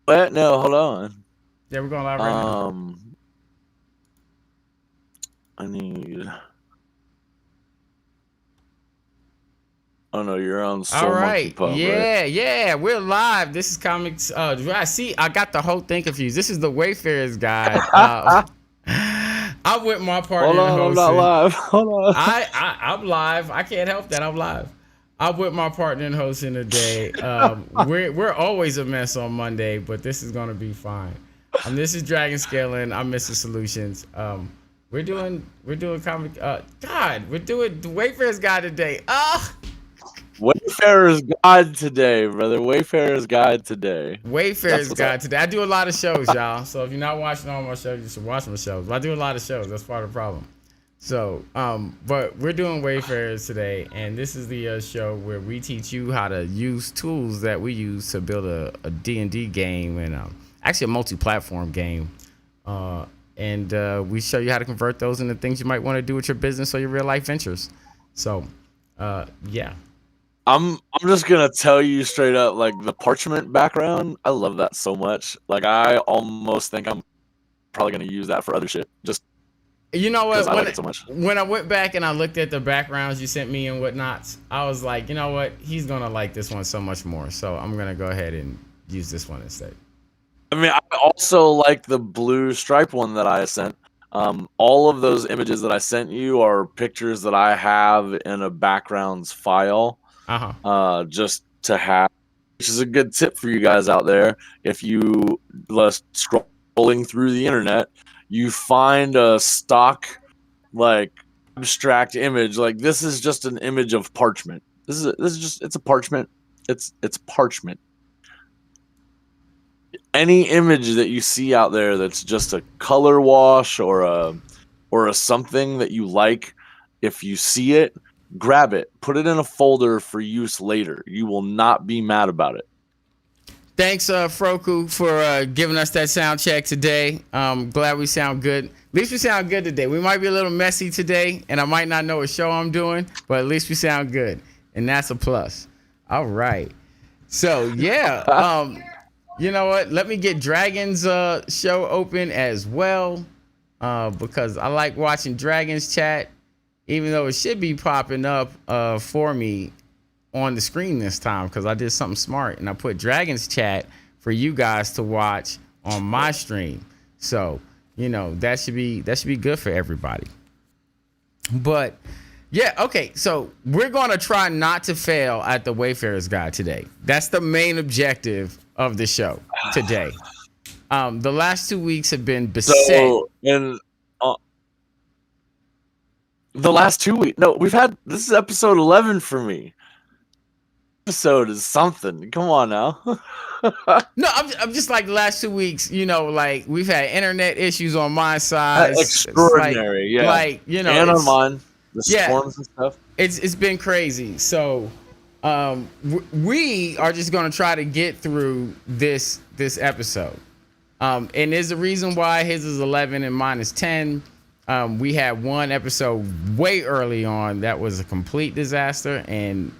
What? No, hold on. Yeah, we're going live right now. Um, I need. Oh no, you're on All Soul Monkey right. Pub, right? Yeah, we're live. This is comics. I see. I got the whole thing confused. This is the Wayfarers guide. I'm with my partner Hold in on, I'm not hosting. live. Hold on. I'm live. I can't help that. I'm live. I'm with my partner in hosting today. We're always a mess on Monday, but this is gonna be fine. This is Dragon Scaling. I'm Mr. Solutions. We're doing comic. God, we're doing the Wayfarers guide today. Wayfarer's Guide today, brother. Wayfarer's Guide today. That's Wayfarers what's up. guide today. I do a lot of shows, y'all. So if you're not watching all my shows, you should watch my shows. But I do a lot of shows. That's part of the problem. So, but we're doing Wayfarers today, and this is the show where we teach you how to use tools that we use to build a D&D game and actually a multi-platform game. And we show you how to convert those into things you might want to do with your business or your real life ventures. So, yeah. I'm just gonna tell you straight up, like the parchment background, I love that so much. Like I almost think I'm probably gonna use that for other shit, just You know because what? I like When it so much. when I went back and I looked at the backgrounds you sent me and whatnots, I was like, you know what? He's gonna like this one so much more. So I'm gonna go ahead and use this one instead. I mean, I also like the blue stripe one that I sent. All of those images that I sent you are pictures that I have in a backgrounds file, Uh huh. just to have, which is a good tip for you guys out there. If you scrolling through the internet, you find a stock like abstract image, like this is just an image of parchment. This is just it's a parchment. It's parchment. Any image that you see out there that's just a color wash or a something that you like, if you see it, grab it, put it in a folder for use later. You will not be mad about it. Thanks, Froku, for giving us that sound check today. Glad we sound good. At least we sound good today. We might be a little messy today, and I might not know what show I'm doing, but at least we sound good, and that's a plus. All right. So yeah, you know what? Let me get Dragon's show open as well, because I like watching Dragon's chat, even though it should be popping up for me on the screen this time because I did something smart and I put Dragon's chat for you guys to watch on my stream. So that should be good for everybody. But yeah, okay. So we're gonna try not to fail at the Wayfarers Guide today. That's the main objective of the show today. The last 2 weeks have been beset. So, and the last 2 weeks, no, this is episode 11 for me. Episode is something. Come on now. No, I'm just like the last 2 weeks. Like we've had internet issues on my side. It's Extraordinary, yeah. And on it's mine, the yeah, storms and stuff. it's been crazy. So, we are just gonna try to get through this episode. And there's a reason why his is 11 and mine is 10. We had one episode way early on that was a complete disaster, and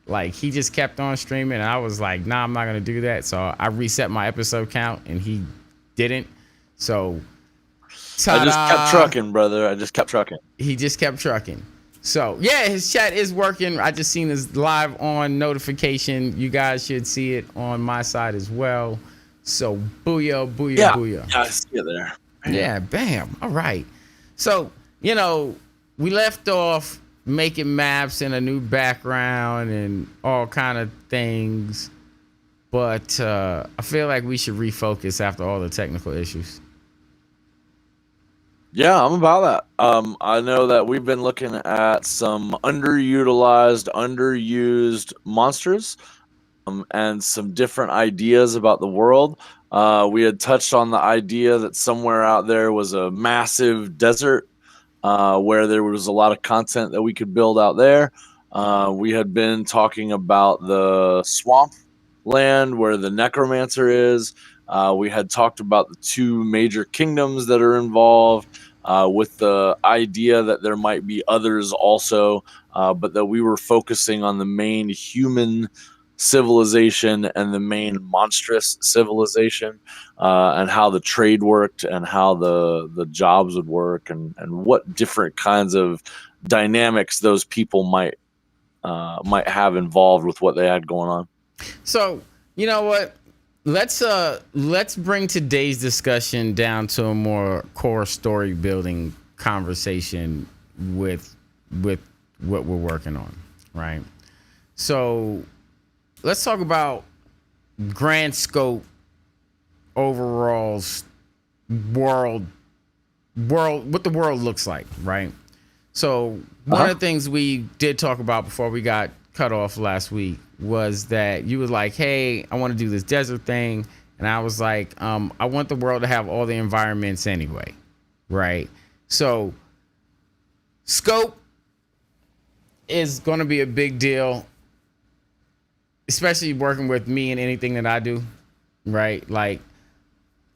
like he just kept on streaming, and I was like, nah, I'm not gonna do that. So I reset my episode count, and he didn't. So I just kept trucking, brother. I just kept trucking. He just kept trucking. So yeah, his chat is working. I just seen his live on notification. You guys should see it on my side as well. So booyah, booyah, Yeah, booyah. I see it there. Yeah, bam. All right. So, we left off making maps and a new background and all kind of things. But I feel like we should refocus after all the technical issues. Yeah, I'm about that. I know that we've been looking at some underutilized, underused monsters, and some different ideas about the world. We had touched on the idea that somewhere out there was a massive desert where there was a lot of content that we could build out there. We had been talking about the swamp land where the necromancer is. We had talked about the two major kingdoms that are involved, with the idea that there might be others also, but that we were focusing on the main human civilization and the main monstrous civilization, and how the trade worked and how the jobs would work, and what different kinds of dynamics those people might have involved with what they had going on. So, you know what? Let's bring today's discussion down to a more core story building conversation with what we're working on, right? So, let's talk about grand scope overall world what the world looks like, right? So, one of the things we did talk about before we got cut off last week was that you was like, hey, I want to do this desert thing. And I was like, I want the world to have all the environments anyway. Right. So scope is going to be a big deal, especially working with me and anything that I do. Right. Like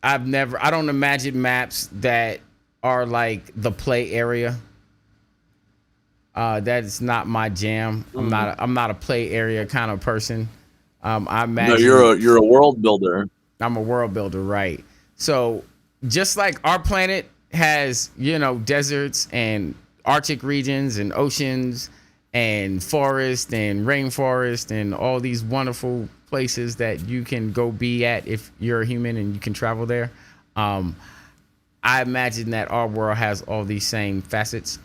I don't imagine maps that are like the play area. That is not my jam. I'm not a play area kind of person. I imagine You're a world builder. I'm a world builder, right? So just like our planet has, deserts and Arctic regions and oceans and forest and rainforest and all these wonderful places that you can go be at if you're a human and you can travel there. I imagine that our world has all these same facets.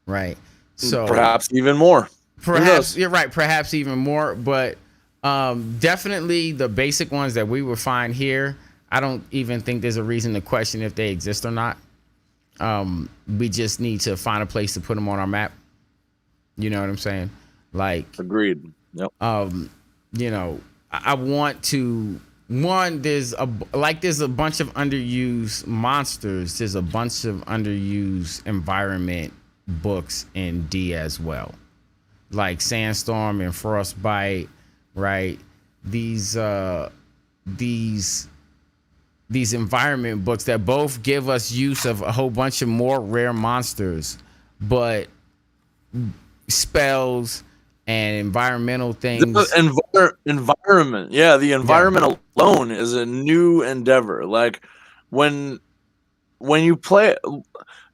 Right. So Perhaps even more. perhaps you're right. Perhaps even more, but definitely the basic ones that we would find here. I don't even think there's a reason to question if they exist or not. We just need to find a place to put them on our map. You know what I'm saying? Like, Agreed. Yep. I want to. One, there's a bunch of underused monsters. There's a bunch of underused environment books in D as well, like Sandstorm and Frostbite, right? These environment books that both give us use of a whole bunch of more rare monsters, but spells and environmental things. Environment, yeah, the environment alone is a new endeavor. Like when you play,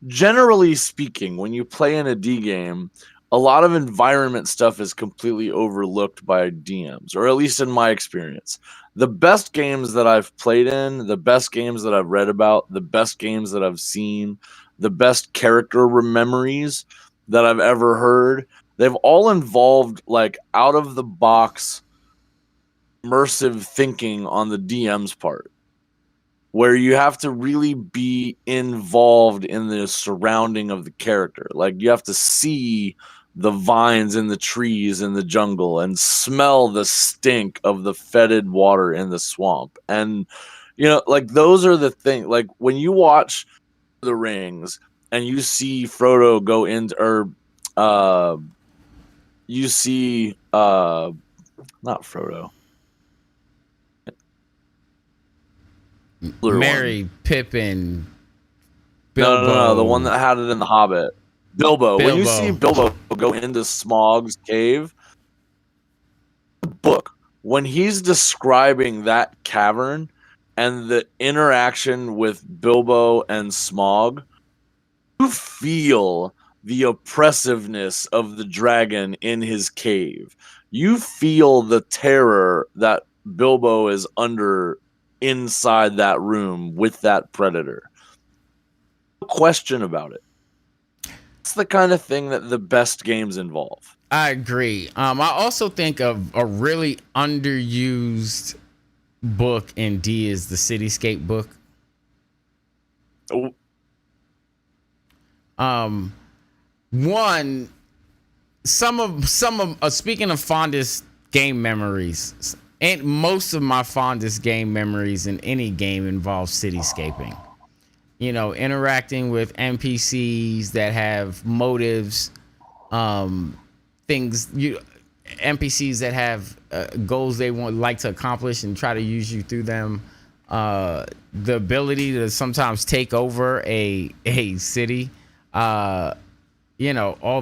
generally speaking, when you play in a D game, a lot of environment stuff is completely overlooked by DMs, or at least in my experience. The best games that I've played in, the best games that I've read about, the best games that I've seen, the best character memories that I've ever heard, they've all involved like out of the box immersive thinking on the DM's part, where you have to really be involved in the surrounding of the character. Like you have to see the vines in the trees in the jungle and smell the stink of the fetid water in the swamp. And like those are the things. Like when you watch The Rings and you see Frodo go into, or you see not Frodo, Merry, Pippin, Bilbo. No, the one that had it in The Hobbit. Bilbo. When you see Bilbo go into Smaug's cave, the book, when he's describing that cavern and the interaction with Bilbo and Smaug, you feel the oppressiveness of the dragon in his cave. You feel the terror that Bilbo is under inside that room with that predator. No question about it. It's the kind of thing that the best games involve. I agree. I also think of a really underused book in D is the Cityscape book. Oh. One, some of speaking of fondest game memories, and most of my fondest game memories in any game involve cityscaping. Interacting with NPCs that have motives, NPCs that have goals they like to accomplish and try to use you through them. The ability to sometimes take over a city. All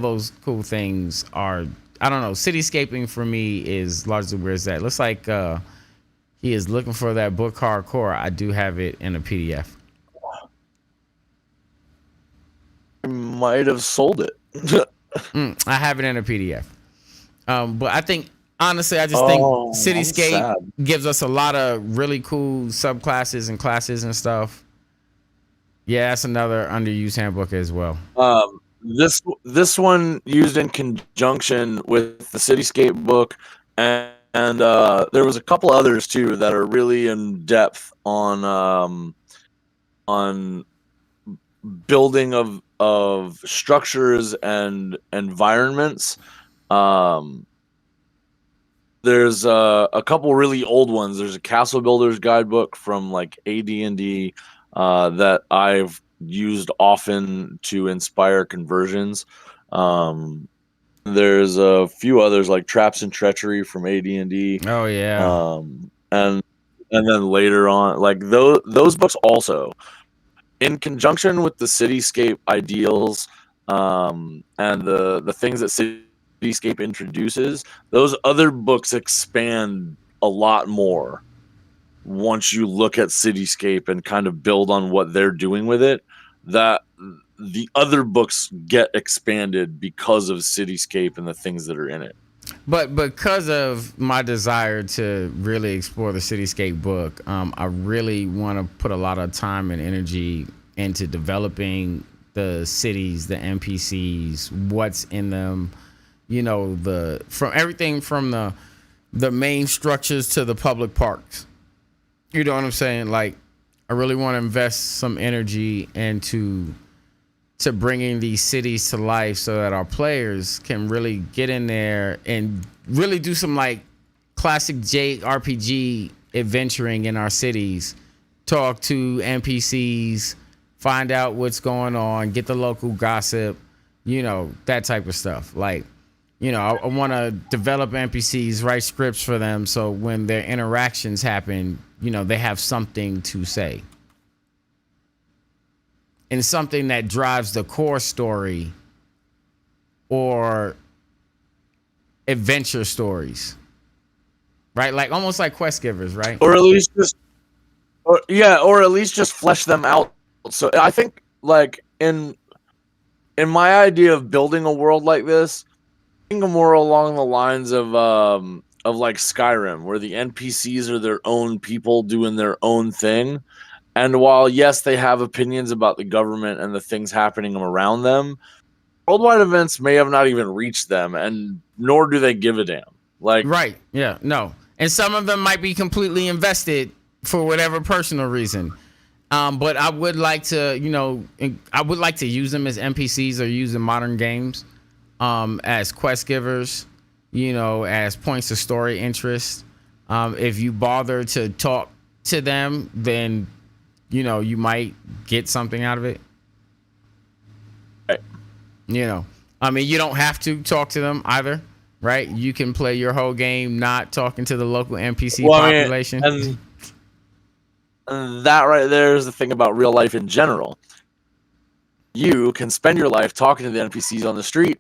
those cool things are I don't know. Cityscaping for me is largely where it's at. Looks like he is looking for that book hardcore. I do have it in a PDF. I might have sold it. I have it in a PDF. But I think honestly, I just think Oh, I'm Cityscape sad. gives us a lot of really cool subclasses and classes and stuff. Yeah, that's another underused handbook as well. This one used in conjunction with the Cityscape book, and there was a couple others too that are really in depth on building of structures and environments. Um, there's a couple really old ones. There's a Castle Builder's Guidebook from like AD&D that I've used often to inspire conversions. Um, there's a few others like Traps and Treachery from AD&D, Oh yeah. and then later on, like those books also, in conjunction with the Cityscape ideals, and the things that Cityscape introduces, those other books expand a lot more once you look at Cityscape and kind of build on what they're doing with it. That the other books get expanded because of Cityscape and the things that are in it. But because of my desire to really explore the Cityscape book, I really want to put a lot of time and energy into developing the cities, the NPCs, what's in them, the from everything from the main structures to the public parks. You know what I'm saying? Like, I really want to invest some energy into to bringing these cities to life so that our players can really get in there and really do some like classic JRPG adventuring in our cities, talk to NPCs, find out what's going on, get the local gossip, that type of stuff. Like, I want to develop NPCs, write scripts for them so when their interactions happen, they have something to say. And something that drives the core story or adventure stories, right? Like almost like quest givers, right? Or at least or at least just flesh them out. So I think like in my idea of building a world like this, I think more along the lines of like Skyrim, where the NPCs are their own people doing their own thing. And while yes, they have opinions about the government and the things happening around them, worldwide events may have not even reached them, and nor do they give a damn. Like, Right. Yeah. No. And some of them might be completely invested for whatever personal reason. But I would like to, I would like to use them as NPCs or use in modern games as quest givers, as points of story interest. If you bother to talk to them, then, you might get something out of it. right. I mean, you don't have to talk to them either, right? You can play your whole game not talking to the local NPC population. And that right there is the thing about real life in general. You can spend your life talking to the NPCs on the street,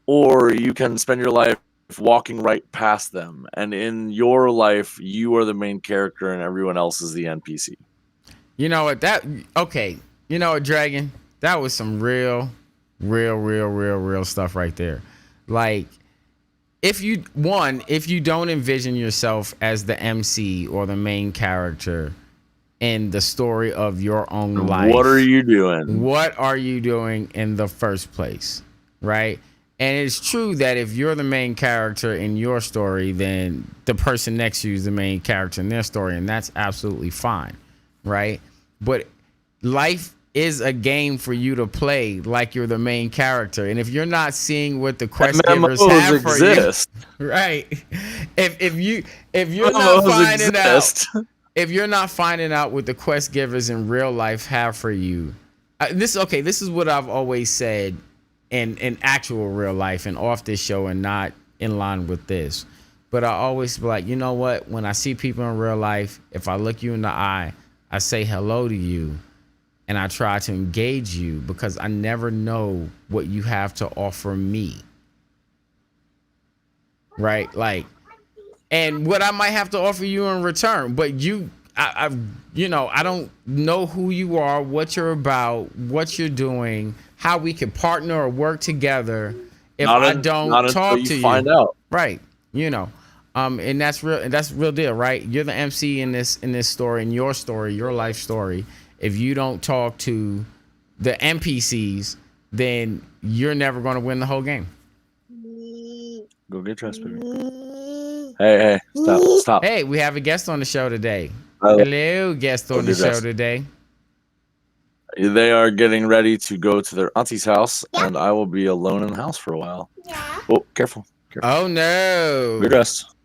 or you can spend your life walking right past them. And in your life, you are the main character and everyone else is the NPC. You know what? Okay. You know what, Dragon? That was some real stuff right there. Like, if you don't envision yourself as the MC or the main character in the story of your own life, what are you doing? What are you doing in the first place? Right? And it's true that if you're the main character in your story, then the person next to you is the main character in their story, and that's absolutely fine. Right? But life is a game for you to play like you're the main character, and if you're not seeing what the quest givers have for exist. You, right? If you're MMOs not finding exist. out, if you're not finding out what the quest givers in real life have for you, this is what I've always said in actual real life and off this show, and not in line with this. But I always be like, you know what? When I see people in real life, if I look you in the eye, I say hello to you, and I try to engage you because I never know what you have to offer me. right? Like, and what I might have to offer you in return. But I don't know who you are, what you're about, what you're doing, how we can partner or work together if I Not don't until talk you to you, find out. right? You know, and that's real deal, right? You're the MC in this story, in your story, your life story. If you don't talk to the NPCs, then you're never going to win the whole game. Go get dressed, baby. Hey, stop. Hey, we have a guest on the show today. Go Hello, guest on the get show dressed. today. They are getting ready to go to their auntie's house, and I will be alone in the house for a while. Yeah. Oh, careful. Oh no. Get dressed.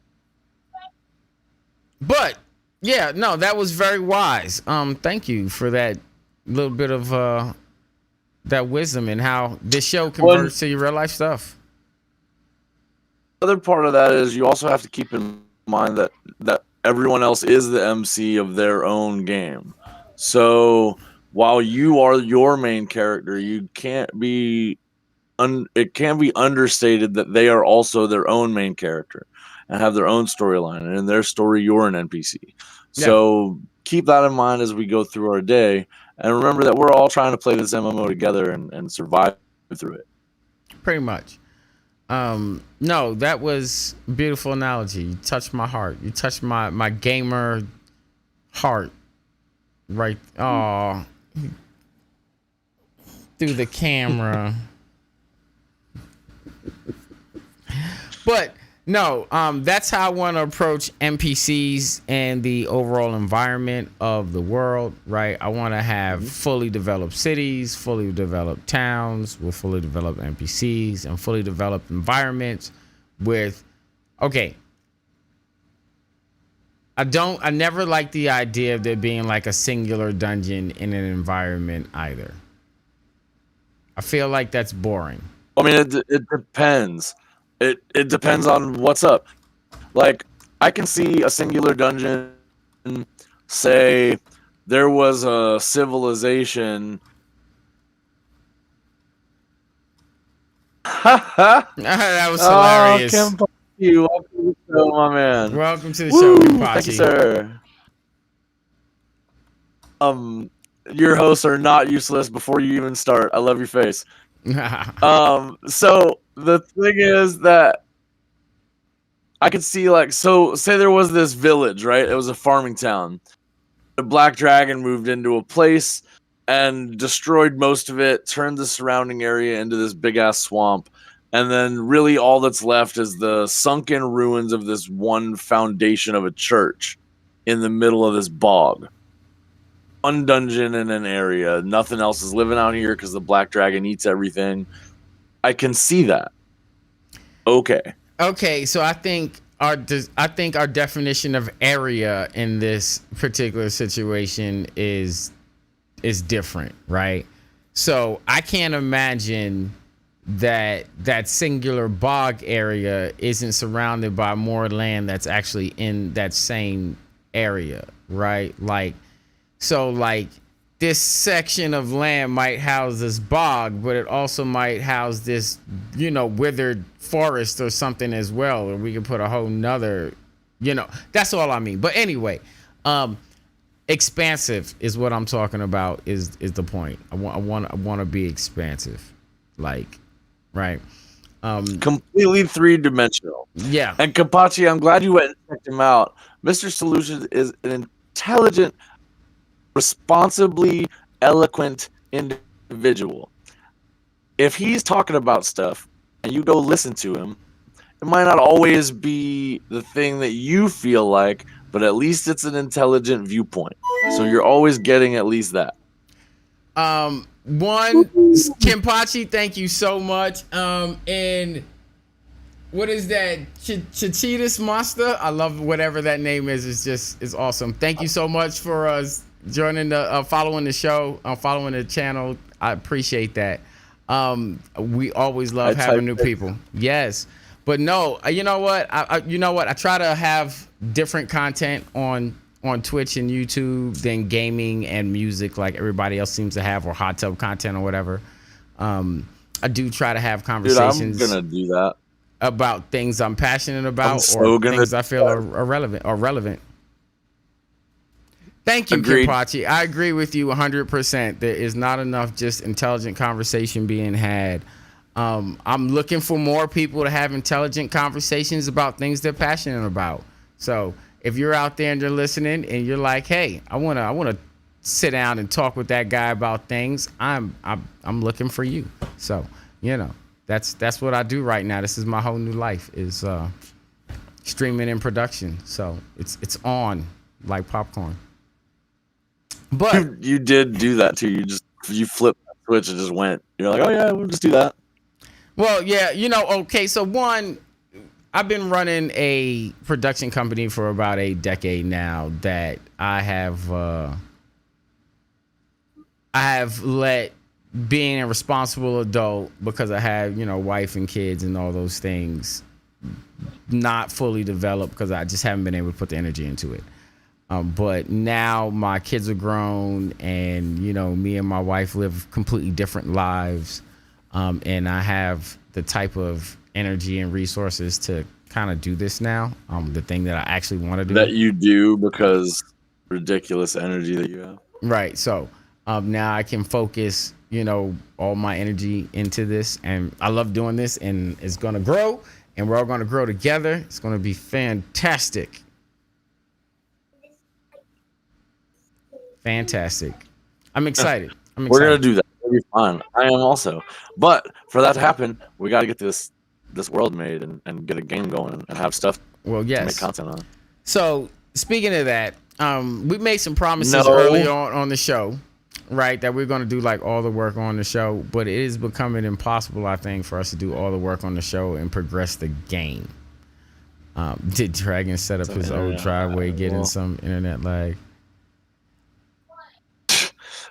But yeah, no, that was very wise. Thank you for that little bit of that wisdom and how this show converts to your real life stuff. The other part of that is you also have to keep in mind that everyone else is the MC of their own game. So while you are your main character, you can't be it can be understated that they are also their own main character and have their own storyline, and in their story you're an NPC. So keep that in mind as we go through our day, and remember that we're all trying to play this MMO together and survive through it. Pretty much. No, that was a beautiful analogy. You touched my heart. You touched my gamer heart. Right. Oh, through the camera. But no, that's how I want to approach NPCs and the overall environment of the world, right? I want to have fully developed cities, fully developed towns with fully developed NPCs and fully developed environments with, okay. I never liked the idea of there being like a singular dungeon in an environment either. I feel like that's boring. I mean, it depends. It depends on what's up. Like, I can see a singular dungeon, say there was a civilization. That was hilarious. Oh, Kim, you welcome to the show, my man. Welcome to the show, Thank you, Kimpachi. sir. Your hosts are not useless before you even start. I love your face. So the thing is that I could see, like, so say there was this village, right? It was a farming town. The black dragon moved into a place and destroyed most of it, turned the surrounding area into this big ass swamp. And then really all that's left is the sunken ruins of this one foundation of a church in the middle of this bog. One dungeon in an area. Nothing else is living out here because the black dragon eats everything. I can see that. Okay, so I think our definition of area in this particular situation is different, right? So I can't imagine that singular bog area isn't surrounded by more land that's actually in that same area, right? Like, so like this section of land might house this bog, but it also might house this, withered forest or something as well. Or we could put a whole nother, that's all I mean. But anyway, expansive is what I'm talking about is the point. I want to be expansive. Like, right. Completely three-dimensional. Yeah. And Kapachi, I'm glad you went and checked him out. Mr. Soul-Lutions is an intelligent, responsibly eloquent individual. If he's talking about stuff and you go listen to him, it might not always be the thing that you feel like, but at least it's an intelligent viewpoint. So you're always getting at least that. Kimpachi, thank you so much. And what is that? Chichitas Monster? I love whatever that name is. It's awesome. Thank you so much for joining following the show, following the channel. I appreciate that. We always love having new people. Yes. But no, you know what? I try to have different content on Twitch and YouTube than gaming and music like everybody else seems to have, or hot tub content or whatever. I do try to have conversations. Dude, I'm gonna do that. about things I'm passionate I'm about or so gonna things I feel are relevant. Thank you, agreed. Kimpachi. I agree with you 100%. There is not enough just intelligent conversation being had. I'm looking for more people to have intelligent conversations about things they're passionate about. So if you're out there and you're listening and you're like, hey, I wanna sit down and talk with that guy about things, I'm looking for you. So, that's what I do right now. This is my whole new life is streaming and production. So it's on like popcorn. But You did do that too. You flipped that switch and just went. You're like, oh yeah, we'll just do that. well, yeah, okay, so one, I've been running a production company for about a decade now that I have let being a responsible adult because I have, wife and kids and all those things not fully developed because I just haven't been able to put the energy into it. But now my kids are grown and, me and my wife live completely different lives. And I have the type of energy and resources to kind of do this now. The thing that I actually want to do. That you do because ridiculous energy that you have. Right. So now I can focus, all my energy into this. And I love doing this and it's going to grow and we're all going to grow together. It's going to be fantastic. Fantastic. I'm excited. We're going to do that. It'll be fun. I am also. But for that to happen, we got to get this world made and get a game going and have stuff to make content on. So speaking of that, we made some promises early on the show, right? That we're going to do like all the work on the show, but it is becoming impossible, I think, for us to do all the work on the show and progress the game. Did Dragon set up his old driveway getting some internet lag?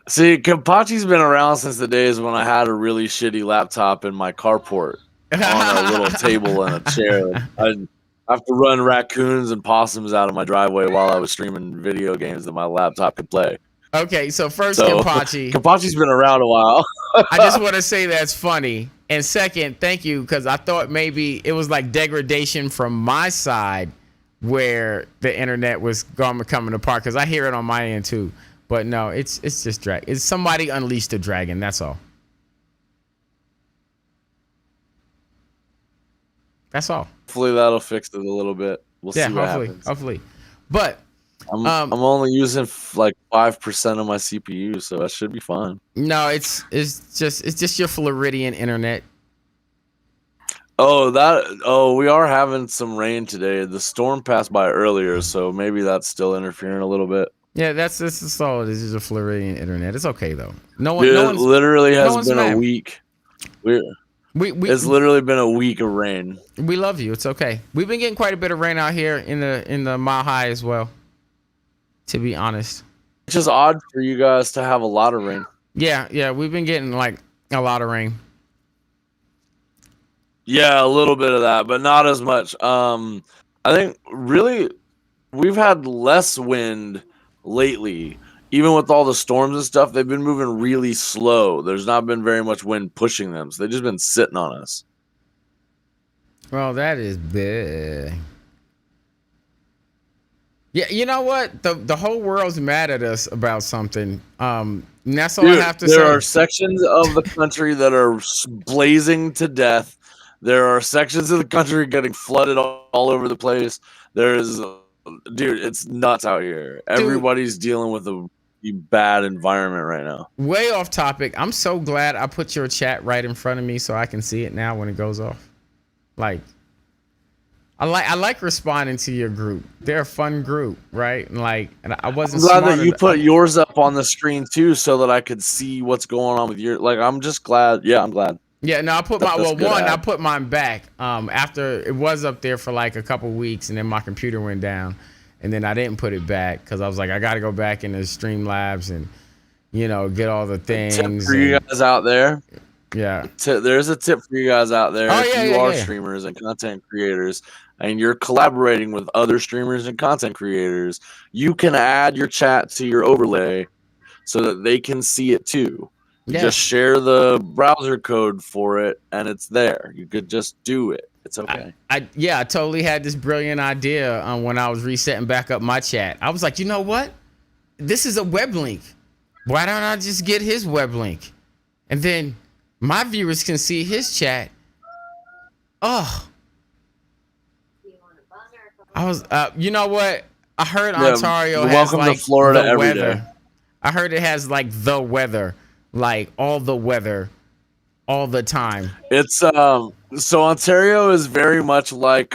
See, Kapachi's been around since the days when I had a really shitty laptop in my carport on a little table and a chair. I'd have to run raccoons and possums out of my driveway while I was streaming video games that my laptop could play. Okay, so first, Kapachi. Kapachi's been around a while. I just want to say that's funny. And second, thank you, because I thought maybe it was like degradation from my side where the internet was coming apart, because I hear it on my end too. But no, it's just drag. It's somebody unleashed a dragon. That's all. That's all. Hopefully that'll fix it a little bit. We'll see what happens. Hopefully. But I'm only using like 5% of my CPU, so that should be fine. No, it's just your Floridian internet. We are having some rain today. The storm passed by earlier, so maybe that's still interfering a little bit. Yeah, that's all it is. Is a Floridian internet. It's okay though. No one literally has been a week. It's literally been a week of rain. We love you. It's okay. We've been getting quite a bit of rain out here in the Mile High as well, to be honest. It's just odd for you guys to have a lot of rain. Yeah, we've been getting like a lot of rain. Yeah, a little bit of that, but not as much. I think really we've had less wind lately. Even with all the storms and stuff, they've been moving really slow. There's not been very much wind pushing them, so they've just been sitting on us. Well, that is big. Yeah, you know what? The whole world's mad at us about something. And that's all I have to say. There are sections of the country that are blazing to death. There are sections of the country getting flooded all over the place. Dude, it's nuts out here. Everybody's dealing with a bad environment right now. Way off topic. I'm so glad I put your chat right in front of me so I can see it now when it goes off. Like, I like responding to your group. They're a fun group, right? And I wasn't glad that you put yours up on the screen too, so that I could see what's going on with your. Like, I'm just glad. Yeah, I'm glad. Yeah, no, I put I put mine back. After it was up there for like a couple weeks, and then my computer went down, and then I didn't put it back because I was like, I got to go back into Streamlabs and get all the things. Tip for you guys out there. Yeah, there's a tip for you guys out there. If you are streamers and content creators, and you're collaborating with other streamers and content creators, you can add your chat to your overlay so that they can see it too. Just share the browser code for it, and it's there. You could just do it. It's okay. I totally had this brilliant idea when I was resetting back up my chat. I was like, you know what? This is a web link. Why don't I just get his web link? And then my viewers can see his chat. Oh, I was, you know what? I heard Ontario has welcome like to Florida the every weather. day. I heard it has like the weather, like all the weather, all the time. It's so Ontario is very much like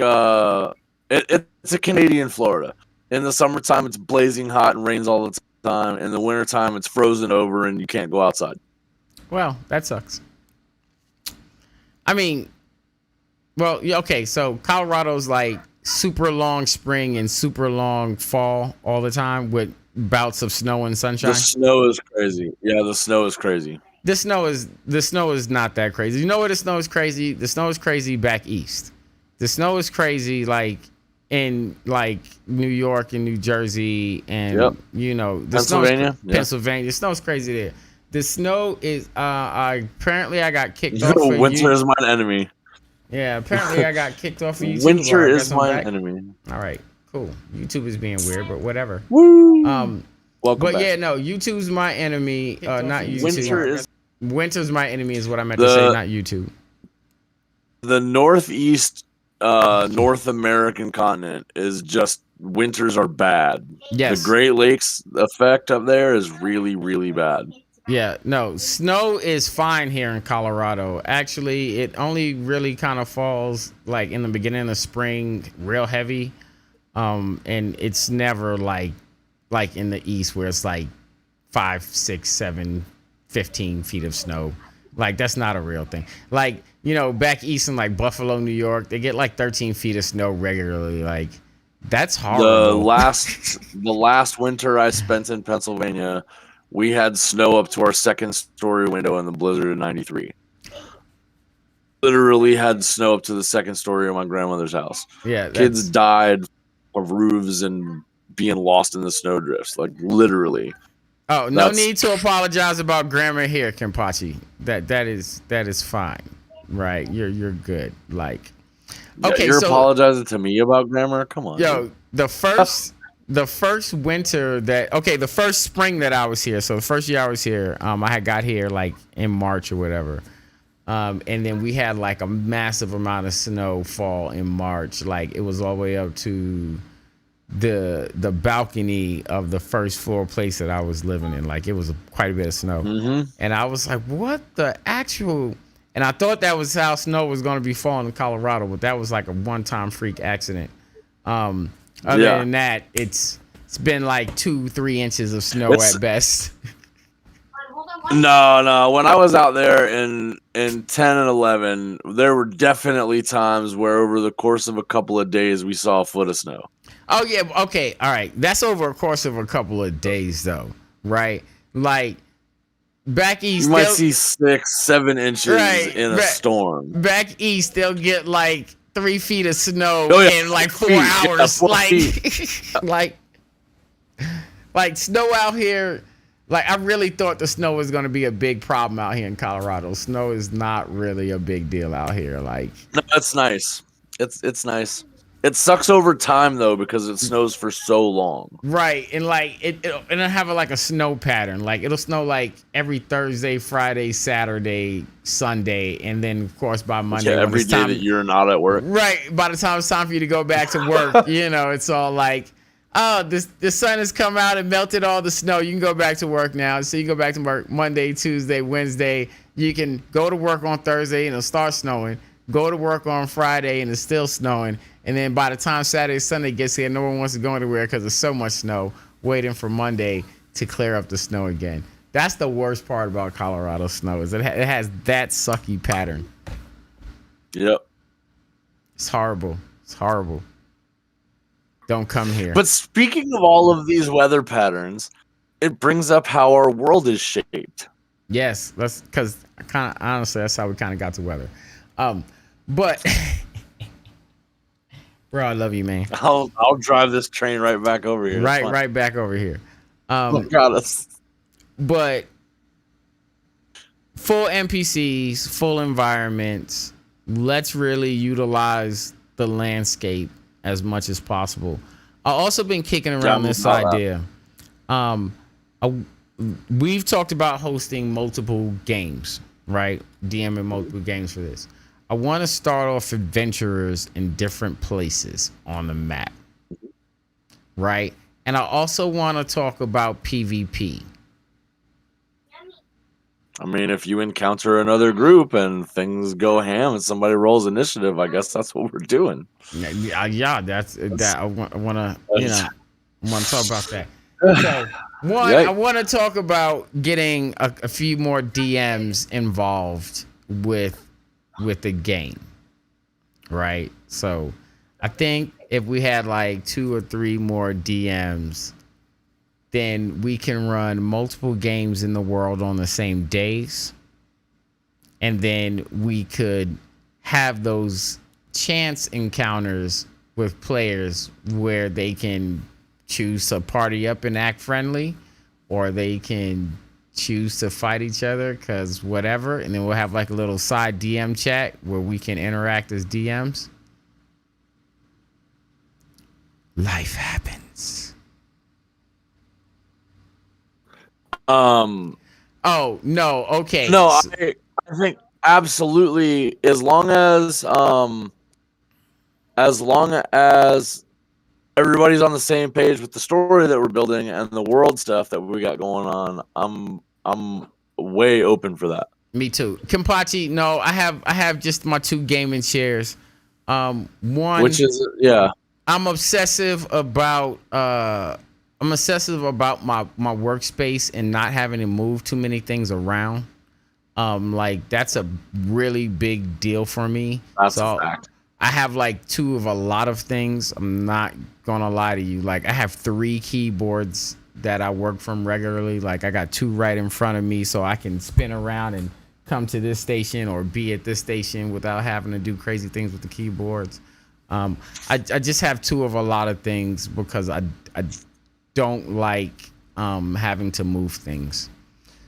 it's a Canadian Florida. In the summertime, it's blazing hot and rains all the time. In the wintertime, it's frozen over and you can't go outside. Well, that sucks. I mean, well, okay, so Colorado's like super long spring and super long fall all the time with bouts of snow and sunshine. The snow is crazy. Yeah, the snow is crazy. The snow is not that crazy. You know where the snow is crazy? The snow is crazy back east. The snow is crazy like in like New York and New Jersey and you know the Pennsylvania. Pennsylvania. The snow's crazy there. The snow is apparently I got kicked off. Winter is my enemy. Yeah, apparently I got kicked off of YouTube. Winter is my enemy. All right, cool. YouTube is being weird, but whatever. Woo! Welcome back. Yeah, no, YouTube's my enemy, not YouTube. Winter's my enemy is what I meant to say, not YouTube. The Northeast North American continent is just winters are bad. Yes. The Great Lakes effect up there is really, really bad. Yeah, no, snow is fine here in Colorado. Actually, it only really kind of falls like in the beginning of spring, real heavy. And it's never like in the east where it's like 5, 6, 7, 15 feet of snow. Like that's not a real thing. Like, you know, back east in like Buffalo, New York, they get like 13 feet of snow regularly. Like that's horrible. The last winter I spent in Pennsylvania, we had snow up to our second story window in the blizzard of 93. Literally had snow up to the second story of my grandmother's house. Yeah. Kids died of roofs and being lost in the snowdrifts. Like literally. Oh, no need to apologize about grammar here, Kenpachi. That is fine. Right. You're good. Like okay, you're apologizing to me about grammar? Come on. Yo, the first winter the first spring that I was here, so the first year I was here, I had got here like in March or whatever. And then we had like a massive amount of snow fall in March. Like it was all the way up to the balcony of the first floor place that I was living in. Like it was quite a bit of snow. Mm-hmm. And I was like, what the actual... And I thought that was how snow was going to be falling in Colorado, but that was like a one-time freak accident. Other than that, it's been like 2-3 inches of snow at best. No. When I was out there in 10 and 11, there were definitely times where over the course of a couple of days we saw a foot of snow. Oh yeah, okay, all right. That's over a course of a couple of days though, right? Like back east, you might see 6-7 inches in a storm. Back east, they'll get like 3 feet of snow in like 4 hours. Like snow out here. Like I really thought the snow was going to be a big problem out here in Colorado. Snow is not really a big deal out here. Like no, it's nice. It's nice. It sucks over time though because it snows for so long. Right, and like it'll have like a snow pattern. Like it'll snow like every Thursday, Friday, Saturday, Sunday, and then of course by Monday. Yeah, every day that you're not at work. Right, by the time it's time for you to go back to work, you know, it's all like, oh, the sun has come out and melted all the snow. You can go back to work now. So you go back to work Monday, Tuesday, Wednesday. You can go to work on Thursday and it'll start snowing. Go to work on Friday and it's still snowing. And then by the time Saturday, Sunday gets here, no one wants to go anywhere because there's so much snow, waiting for Monday to clear up the snow again. That's the worst part about Colorado snow is it has that sucky pattern. Yep. It's horrible. It's horrible. Don't come here. But speaking of all of these weather patterns, it brings up how our world is shaped. Yes, that's because honestly, that's how we kind of got to weather. But bro, I love you, man. I'll drive this train right back over here. Right back over here. Got us. But full NPCs, full environments, let's really utilize the landscape as much as possible. I've also been kicking Yeah, around I'm this about that. idea. Um, I, we've talked about hosting multiple games, right? DMing multiple games for this. I want to start off adventurers in different places on the map, right? And I also want to talk about PvP. I mean, if you encounter another group and things go ham and somebody rolls initiative, I guess that's what we're doing. Yeah, that's That's, that. I want to, that's I want to talk about that. So, one, I Yikes. want to talk about getting a few more DMs involved with the game, right? So, I think if we had like 2 or 3 more DMs, then we can run multiple games in the world on the same days, and then we could have those chance encounters with players where they can choose to party up and act friendly, or they can choose to fight each other because whatever, and then we'll have like a little side DM chat where we can interact as DMs. Life happens. Um, Oh no, okay. no, I think absolutely as long as everybody's on the same page with the story that we're building and the world stuff that we got going on, I'm way open for that. Me too. Kimpachi, no, I have just my 2 gaming chairs. Which One, is yeah. I'm obsessive about my workspace and not having to move too many things around. Like that's a really big deal for me. That's a So fact. I have like 2 of a lot of things. I'm not gonna lie to you. Like I have 3 keyboards that I work from regularly. Like I got 2 right in front of me so I can spin around and come to this station or be at this station without having to do crazy things with the keyboards. I just have 2 of a lot of things because I don't like having to move things.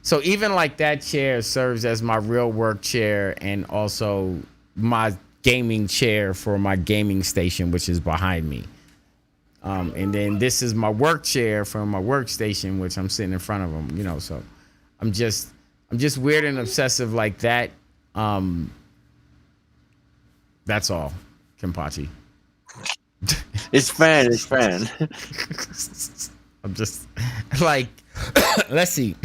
So even like that chair serves as my real work chair and also my gaming chair for my gaming station, which is behind me. And then this is my work chair for my workstation, which I'm sitting in front of them. So I'm just weird and obsessive like that. That's all, Kimpachi. It's fan. It's fan. I'm just like, let's see.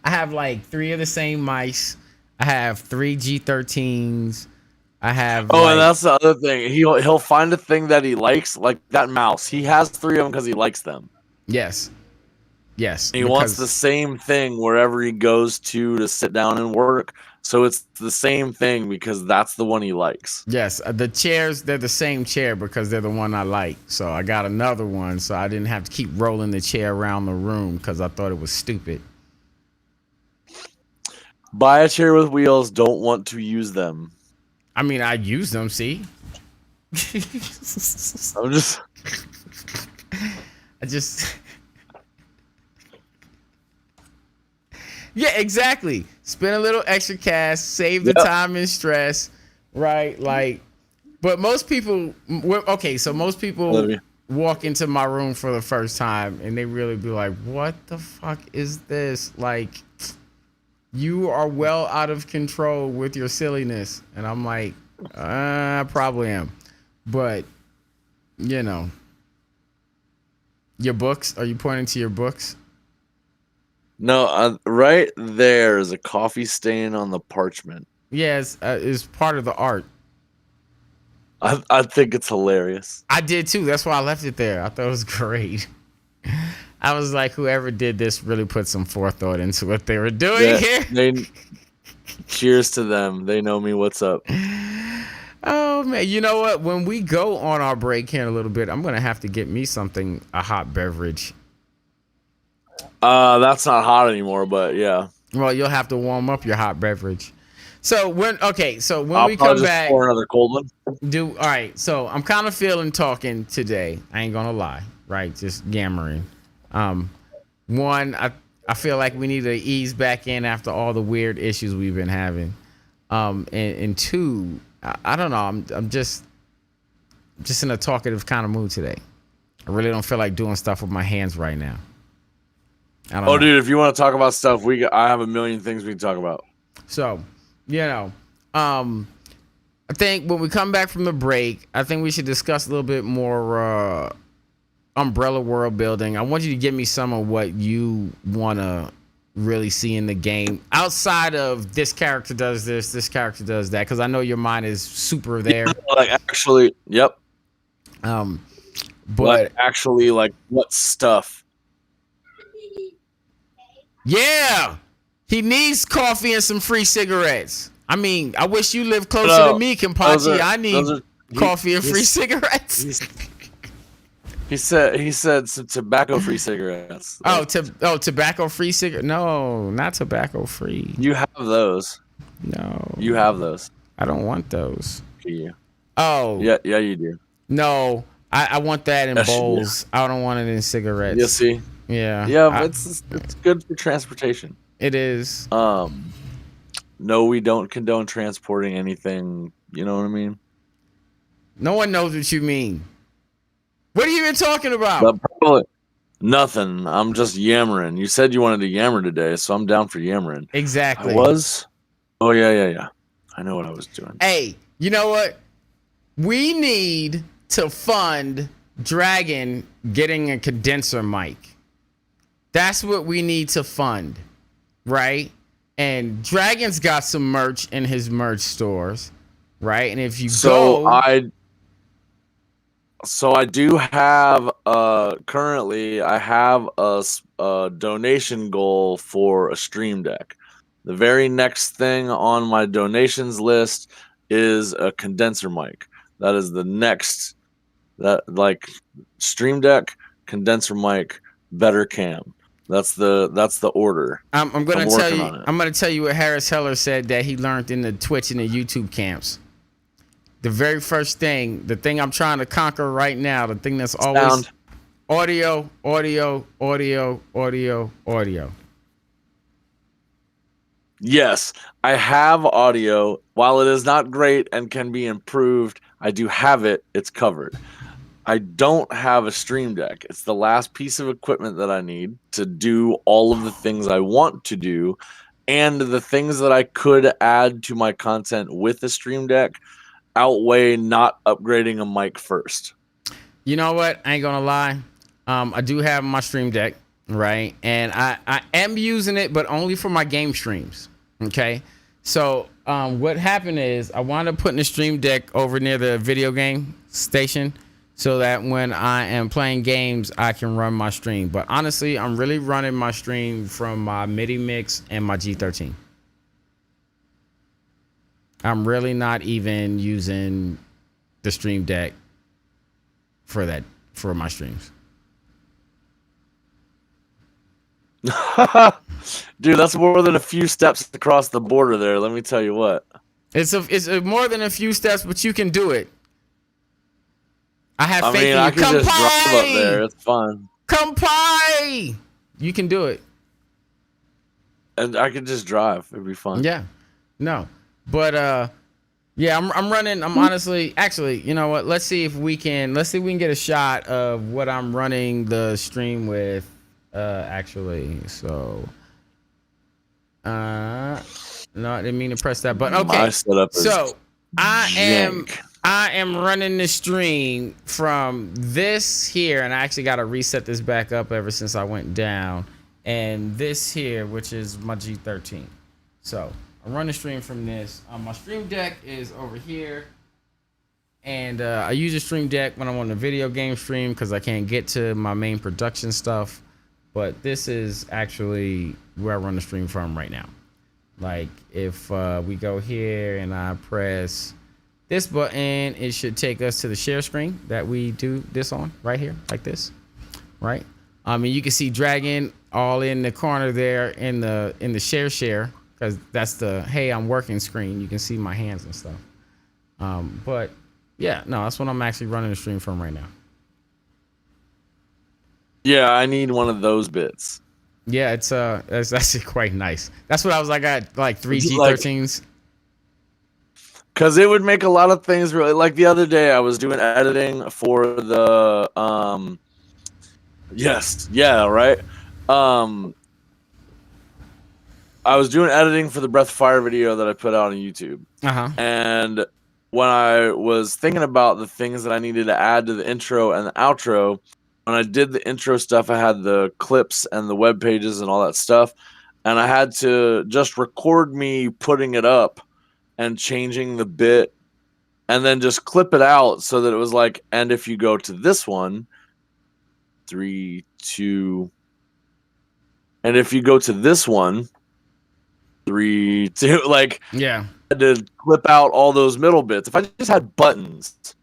I have like 3 of the same mice. I have 3 G13s. I have Oh, and like, that's the other thing. He'll find a thing that he likes, like that mouse. He has 3 of them because he likes them. yes, yes, He wants the because same thing wherever he goes to sit down and work. So it's the same thing because that's the one he likes. yes, the chairs, they're the same chair because they're the one I like. So I got another one so I didn't have to keep rolling the chair around the room because I thought it was stupid. Buy a chair with wheels. Don't want to use them. I mean, I use them, see? I'm just. I just. Yeah, exactly. Spend a little extra cash, save the Yep. time and stress, right? Like, but most people, okay, so most people Olivia. walk into my room for the first time and they really be like, what the fuck is this? Like, you are well out of control with your silliness. And I'm like, I probably am. But, your books, are you pointing to your books? No, right there is a coffee stain on the parchment. Yes, it's part of the art. I think it's hilarious. I did too. That's why I left it there. I thought it was great. I was like, whoever did this really put some forethought into what they were doing here. Cheers to them. They know me. What's up? Oh man, you know what? When we go on our break here in a little bit, I'm gonna have to get me something, a hot beverage. That's not hot anymore, but yeah. Well, you'll have to warm up your hot beverage. So when I'll we probably come just back, pour another cold one. all right. So I'm kind of feeling talking today. I ain't gonna lie, right? Just yammering. One, I feel like we need to ease back in after all the weird issues we've been having. And two, I don't know. I'm just in a talkative kind of mood today. I really don't feel like doing stuff with my hands right now. I don't know. Dude, if you want to talk about stuff, I have a million things we can talk about. So, I think when we come back from the break, I think we should discuss a little bit more umbrella world building. I want you to give me some of what you want to really see in the game outside of this character does this character does that, because I know your mind is super there. Like actually, yep. But like actually, like what stuff? Yeah, he needs coffee and some free cigarettes. I mean, I wish you lived closer to me, Kimpachi. I need coffee and free cigarettes. He said some tobacco-free cigarettes. Tobacco-free cigarette? No, not tobacco-free. You have those. No. You have those. I don't want those. Yeah. Oh. Yeah, you do. No, I want that in bowls. I don't want it in cigarettes. You see? Yeah. Yeah, but it's good for transportation. It is. No, we don't condone transporting anything. You know what I mean? No one knows what you mean. What are you even talking about? But probably nothing. I'm just yammering. You said you wanted to yammer today, so I'm down for yammering. Exactly. I was? Oh, yeah. I know what I was doing. Hey, you know what? We need to fund Dragon getting a condenser mic. That's what we need to fund, right? And Dragon's got some merch in his merch stores, right? And if you So I do have currently I have a donation goal for a stream deck. The very next thing on my donations list is a condenser mic. That is the next stream deck, condenser mic, better cam. That's the order. I'm gonna tell you what Harris Heller said that he learned in the Twitch and the YouTube camps. The very first thing, the thing I'm trying to conquer right now, the thing that's always audio. Yes, I have audio. While it is not great and can be improved, I do have it. It's covered. I don't have a stream deck. It's the last piece of equipment that I need to do all of the things I want to do, and the things that I could add to my content with a stream deck outweigh not upgrading a mic first. You know what? I ain't gonna lie. I do have my stream deck, right? And I am using it, but only for my game streams. Okay. So what happened is I wound up putting the stream deck over near the video game station so that when I am playing games, I can run my stream. But honestly, I'm really running my stream from my MIDI mix and my G13. I'm really not even using the stream deck for my streams. Dude, that's more than a few steps across the border there. Let me tell you what. It's more than a few steps, but you can do it. I have faith in you. I can just drive up there. It's fun. Kampai! You can do it. And I could just drive. It'd be fun. Yeah. No. But yeah, I'm running. I'm honestly, actually, you know what? Let's see if we can get a shot of what I'm running the stream with. Actually, so no, I didn't mean to press that button. Okay, my setup is so I am running the stream from this here, and I actually got to reset this back up ever since I went down, and this here, which is my G13. So I run the stream from this. My stream deck is over here, and I use a stream deck when I'm on the video game stream because I can't get to my main production stuff. But this is actually where I run the stream from right now. Like if we go here and I press this button, it should take us to the share screen that we do this on right here, like this, right? And you can see Dragon all in the corner there in the share because that's the hey I'm working screen. You can see my hands and stuff. But yeah, no, that's what I'm actually running the stream from right now. Yeah, I need one of those bits. Yeah, it's actually quite nice. That's what I was like. I got like 3 G13s. Because it would make a lot of things really, like the other day I was doing editing for the yes, yeah, right. I was doing editing for the Breath of Fire video that I put out on YouTube. Uh-huh. And when I was thinking about the things that I needed to add to the intro and the outro, when I did the intro stuff, I had the clips and the web pages and all that stuff. And I had to just record me putting it up and changing the bit and then just clip it out so that it was like, and if you go to this one, 3, 2, and if you go to this one, 3, 2, like, Yeah. I had to clip out all those middle bits. If I just had buttons,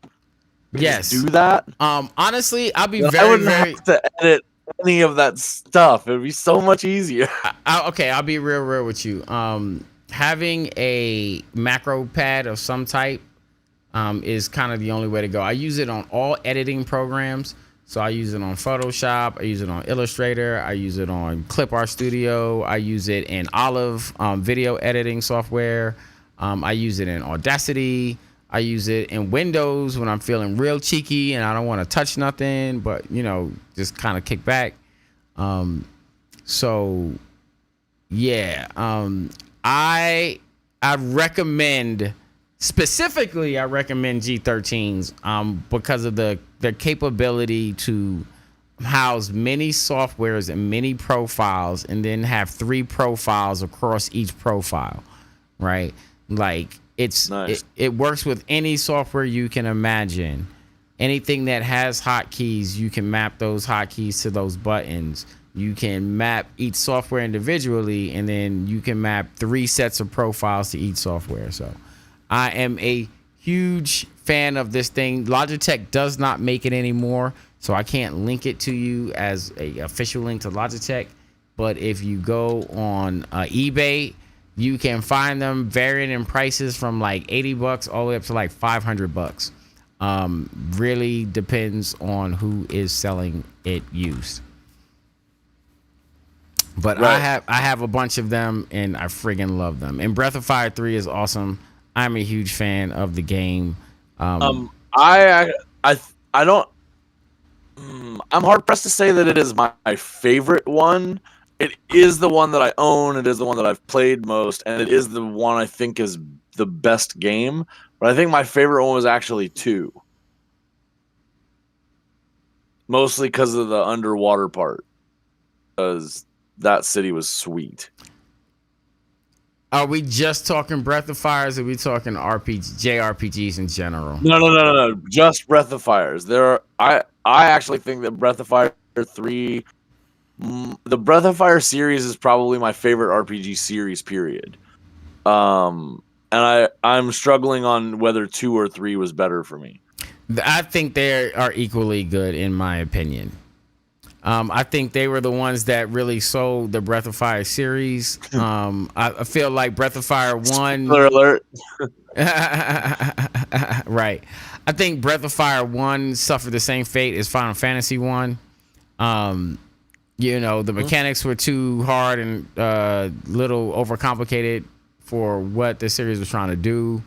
Yes. just do that. Honestly, I'll be I very, wouldn't very. have to edit any of that stuff. It would be so much easier. Okay, I'll be real with you. Having a macro pad of some type is kind of the only way to go. I use it on all editing programs. So I use it on Photoshop. I use it on Illustrator. I use it on Clip Art Studio. I use it in Olive video editing software. I use it in Audacity. I use it in Windows when I'm feeling real cheeky and I don't want to touch nothing, but just kind of kick back. So yeah, I recommend specifically. I recommend G13s because of the capability to house many softwares and many profiles, and then have 3 profiles across each profile. Right, like it's nice. it works with any software you can imagine. Anything that has hotkeys, you can map those hotkeys to those buttons. You can map each software individually, and then you can map 3 sets of profiles to each software. So I am a huge fan of this thing. Logitech does not make it anymore, so I can't link it to you as a official link to Logitech. But if you go on eBay, you can find them varying in prices from like $80 all the way up to like $500. Really depends on who is selling it used. But right. I have a bunch of them and I friggin' love them. And Breath of Fire 3 is awesome. I'm a huge fan of the game. I don't. I'm hard pressed to say that it is my favorite one. It is the one that I own. It is the one that I've played most, and it is the one I think is the best game. But I think my favorite one was actually 2, mostly because of the underwater part, because that city was sweet. Are we just talking Breath of Fires, or are we talking JRPGs in general? No. Just Breath of Fires. I actually think that Breath of Fire 3, the Breath of Fire series is probably my favorite RPG series, period. And I'm struggling on whether 2 or 3 was better for me. I think they are equally good, in my opinion. I think they were the ones that really sold the Breath of Fire series. I feel like Breath of Fire 1... Spoiler alert. Right. I think Breath of Fire 1 suffered the same fate as Final Fantasy 1. The mechanics were too hard and little overcomplicated for what the series was trying to do.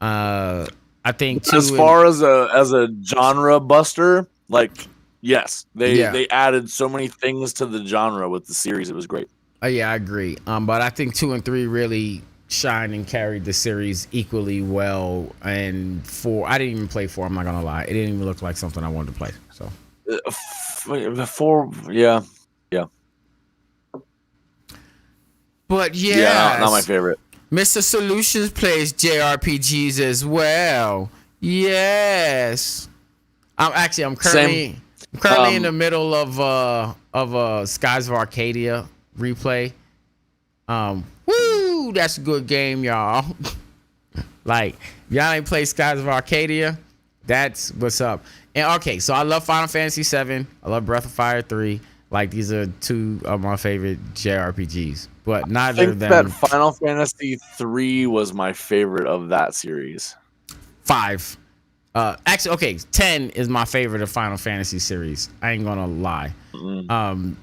I think as far as a genre buster, like... Yes, they added so many things to the genre with the series. It was great. Yeah, I agree. But I think 2 and 3 really shined and carried the series equally well. And 4, I didn't even play 4. I'm not gonna lie, it didn't even look like something I wanted to play. So 4, yeah. But yeah, not my favorite. Mr. Soul-Lutions plays JRPGs as well. Yes, I'm currently. I'm currently in the middle of Skies of Arcadia replay. Woo, that's a good game, y'all. Like, if y'all ain't played Skies of Arcadia, that's what's up. And okay, so I love Final Fantasy 7. I love Breath of Fire 3. Like, these are 2 of my favorite JRPGs. But neither of them. I think that Final Fantasy 3 was my favorite of that series. 5. Actually, okay, 10 is my favorite of Final Fantasy series. I ain't gonna lie. That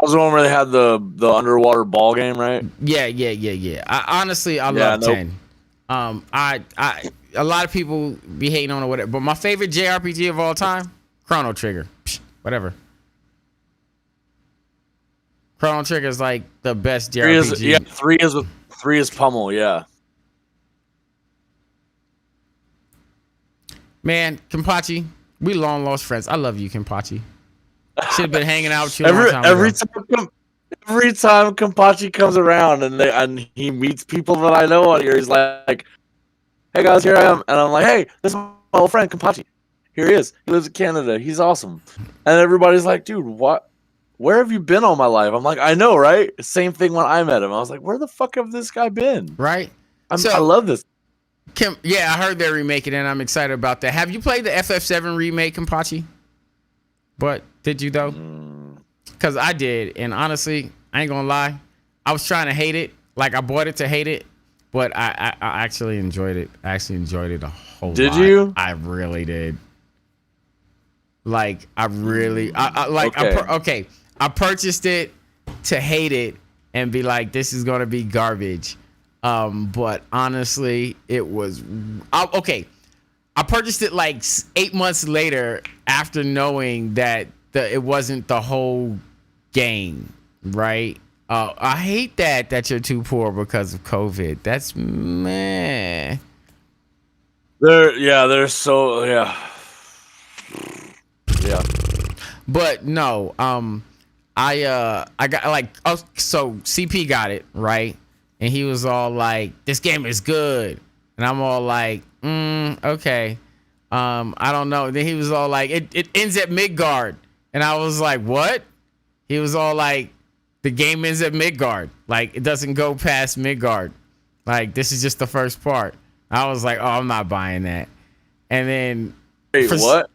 was the one where they had the underwater ball game, right? Yeah. I love 10. A lot of people be hating on it, whatever. But my favorite JRPG of all time, Chrono Trigger. Psh, whatever. Chrono Trigger is like the best JRPG. Three is pummel. Yeah. Man, Kenpachi, we long lost friends. I love you, Kenpachi. Should have been hanging out with you a long time ago. Every time Kenpachi comes around and he meets people that I know on here, he's like, "Hey guys, here I am," and I'm like, "Hey, this is my old friend Kenpachi. Here he is. He lives in Canada. He's awesome." And everybody's like, "Dude, what? Where have you been all my life?" I'm like, "I know, right?" Same thing when I met him. I was like, "Where the fuck have this guy been?" Right. I love this. Yeah, I heard they're remaking it, and I'm excited about that. Have you played the FF7 remake, Kenpachi? But did you though? Because I did, and honestly, I ain't gonna lie, I was trying to hate it. Like I bought it to hate it, but I actually enjoyed it. I actually enjoyed it a whole lot. Did you? I really did. Like I really, Okay. I purchased it to hate it and be like, this is gonna be garbage. But honestly, it was okay. I purchased it like 8 months later after knowing that it wasn't the whole game, right? I hate that you're too poor because of COVID. That's meh. They're so yeah. But no, I got like, oh, so CP got it right, and he was all like, "This game is good," and I'm all like, okay, I don't know. Then he was all like, "It ends at Midgard," and I was like, "What?" He was all like, "The game ends at Midgard. Like it doesn't go past Midgard. Like this is just the first part." I was like, "Oh, I'm not buying that." And then, Wait, what?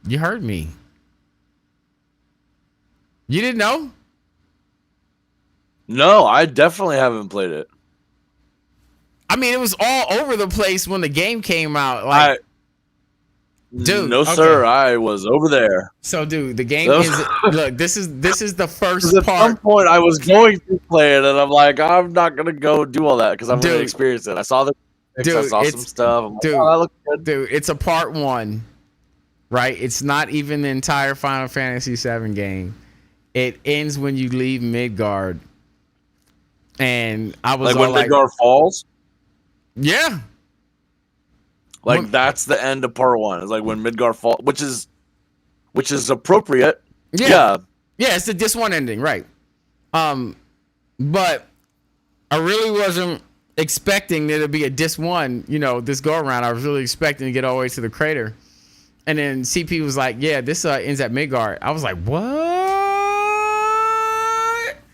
You heard me. You didn't know? No, I definitely haven't played it. I mean, it was all over the place when the game came out. Like, dude, no, sir, I was over there. So, dude, the game is look. This is the first At part. some point, I was going to play it, and I'm like, I'm not gonna go do all that because I'm gonna experience it. I saw I saw some stuff. I'm like, dude, oh, that looks good. Dude, it's a part 1, right? It's not even the entire Final Fantasy VII game. It ends when you leave Midgard, and I was like when Midgard falls. Yeah. Like that's the end of part 1. It's like when Midgard falls, which is appropriate. Yeah. Yeah, it's the Dis 1 ending, right? But I really wasn't expecting there to be a Dis 1, this go around. I was really expecting to get all the way to the crater. And then CP was like, "Yeah, this ends at Midgard." I was like, "What?"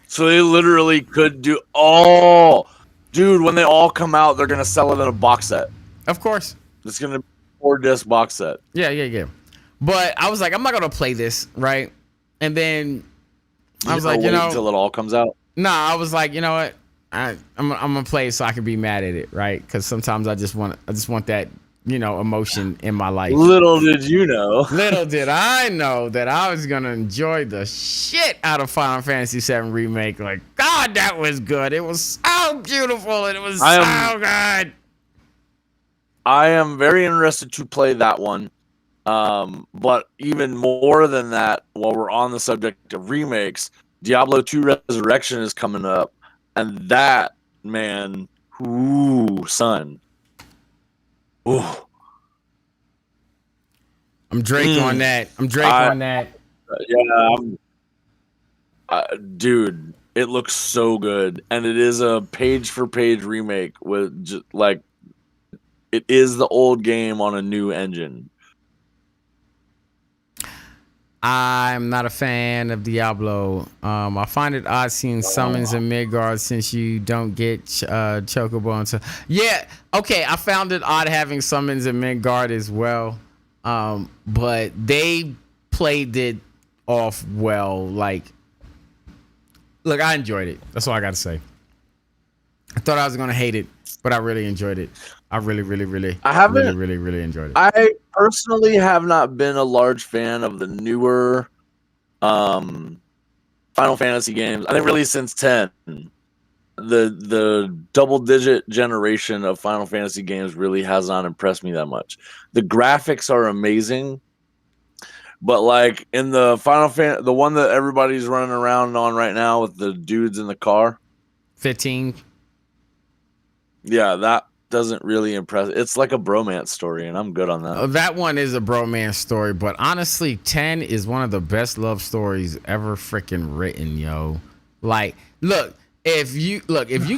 So they literally could do dude, when they all come out, they're gonna sell it in a box set. Of course. It's gonna be a 4-disc box set. Yeah. But I was like, I'm not gonna play this, right? And then I was like, until it all comes out. Nah, I was like, you know what? I'm gonna play it so I can be mad at it, right? Because sometimes I just want that, emotion in my life. Little did you know. Little did I know that I was gonna enjoy the shit out of Final Fantasy VII Remake. Like, God, that was good. It was so beautiful and it was so good. I am very interested to play that one. But even more than that, while we're on the subject of remakes, Diablo 2 Resurrection is coming up. And that, man, son. Ooh. I'm Drake on that. On that. Yeah, dude, it looks so good, and it is a page-for-page remake with just like it is the old game on a new engine. I'm not a fan of Diablo. I find it odd seeing summons in Midgard since you don't get Chocobo until. Yeah, okay. I found it odd having summons in Midgard as well, but they played it off well. Like, look, I enjoyed it. That's all I got to say. I thought I was gonna hate it, but I really enjoyed it. I really enjoyed it. I personally have not been a large fan of the newer Final Fantasy games. I think really since 10. the double digit generation of Final Fantasy games really has not impressed me that much. The graphics are amazing, but like in the the one that everybody's running around on right now with the dudes in the car, 15. yeah, that doesn't really impress. It's like a bromance story, and I'm good on that. That one is a bromance story, but honestly, 10 is one of the best love stories ever freaking written, yo. Like, look, if you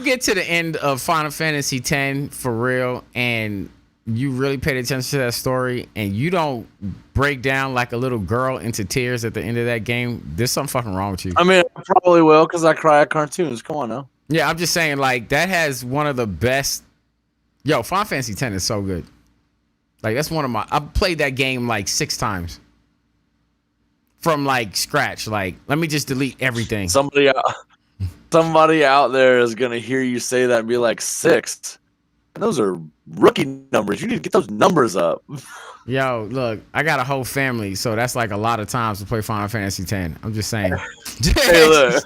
get to the end of Final Fantasy 10 for real, and you really paid attention to that story, and you don't break down like a little girl into tears at the end of that game, there's something fucking wrong with you. I mean, I probably will because I cry at cartoons. Come on now. Yeah, I'm just saying, like, that has one of the best. Yo, Final Fantasy 10 is so good. Like, that's one of my. I've played that game like 6 times from like scratch. Like, let me just delete everything. Somebody out there is gonna hear you say that and be like, 6. Those are rookie numbers. You need to get those numbers up. Yo, look, I got a whole family, so that's like a lot of times to play Final Fantasy 10. I'm just saying. Hey, look.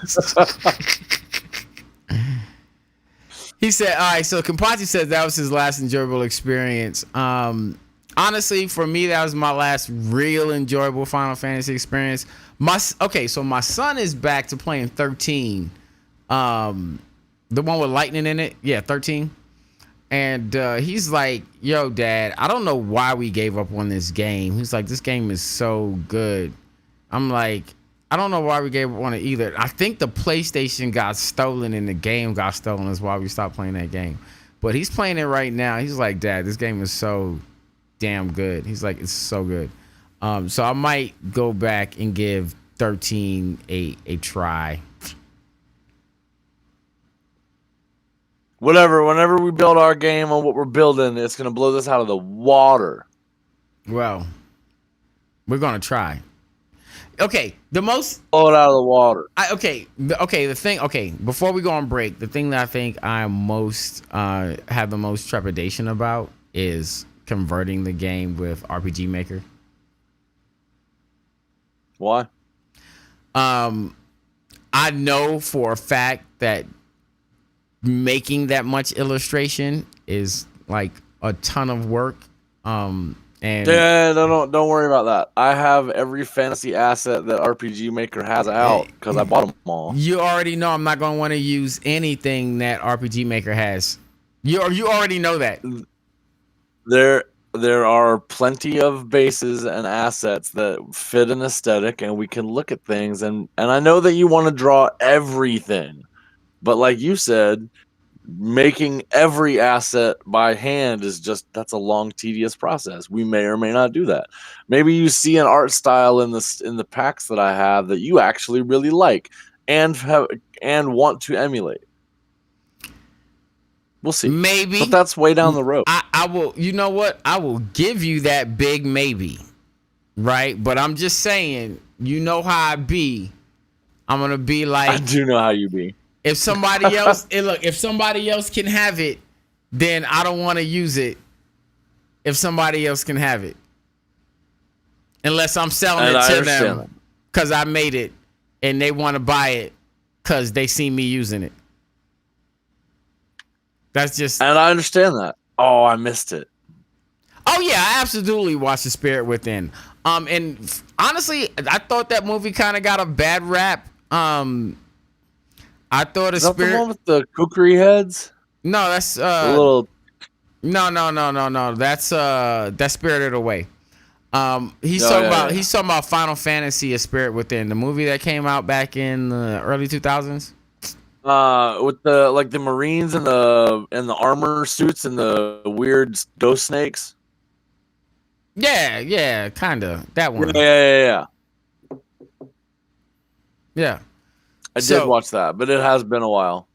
He said, all right, so Kampachi says that was his last enjoyable experience. Honestly, for me, that was my last real enjoyable Final Fantasy experience. So my son is back to playing 13. The one with lightning in it. Yeah, 13. And he's like, yo, Dad, I don't know why we gave up on this game. He's like, this game is so good. I'm like, I don't know why we gave up on it either. I think the PlayStation got stolen and the game got stolen is why we stopped playing that game. But he's playing it right now. He's like, Dad, this game is so damn good. He's like, it's so good. So I might go back and give 13 a try. Whatever. Whenever we build our game on what we're building, it's gonna blow this out of the water. Well, we're gonna try. Okay, the most blow it out of the water. Before we go on break, the thing that I think I most have the most trepidation about is converting the game with RPG Maker. Why? I know for a fact that making that much illustration is like a ton of work. And yeah, don't worry about that. I have every fantasy asset that RPG Maker has out because I bought them all. You already know I'm not going to want to use anything that RPG Maker has. You already know that. There are plenty of bases and assets that fit an aesthetic, and we can look at things. And I know that you want to draw everything, but like you said, making every asset by hand that's a long, tedious process. We may or may not do that. Maybe you see an art style in the packs that I have that you actually really like and want to emulate. We'll see. Maybe, but that's way down the road. I will. You know what? I will give you that big maybe, right? But I'm just saying. You know how I be. I'm gonna be like. I do know how you be. If somebody else, if somebody else can have it, then I don't want to use it. If somebody else can have it, unless I'm selling it to them because I made it and they want to buy it because they see me using it. That's just. And I understand that. Oh, I missed it. Oh yeah, I absolutely watched The Spirit Within. And honestly, I thought that movie kind of got a bad rap. I thought Is that the one with the kukri heads? No, that's a little. No. That's Spirited Away. He's talking about Final Fantasy: A Spirit Within, the movie that came out back in the early 2000s. With the Marines and the armor suits and the weird ghost snakes. Yeah, kinda that one. Yeah. Yeah. I did watch that, but it has been a while.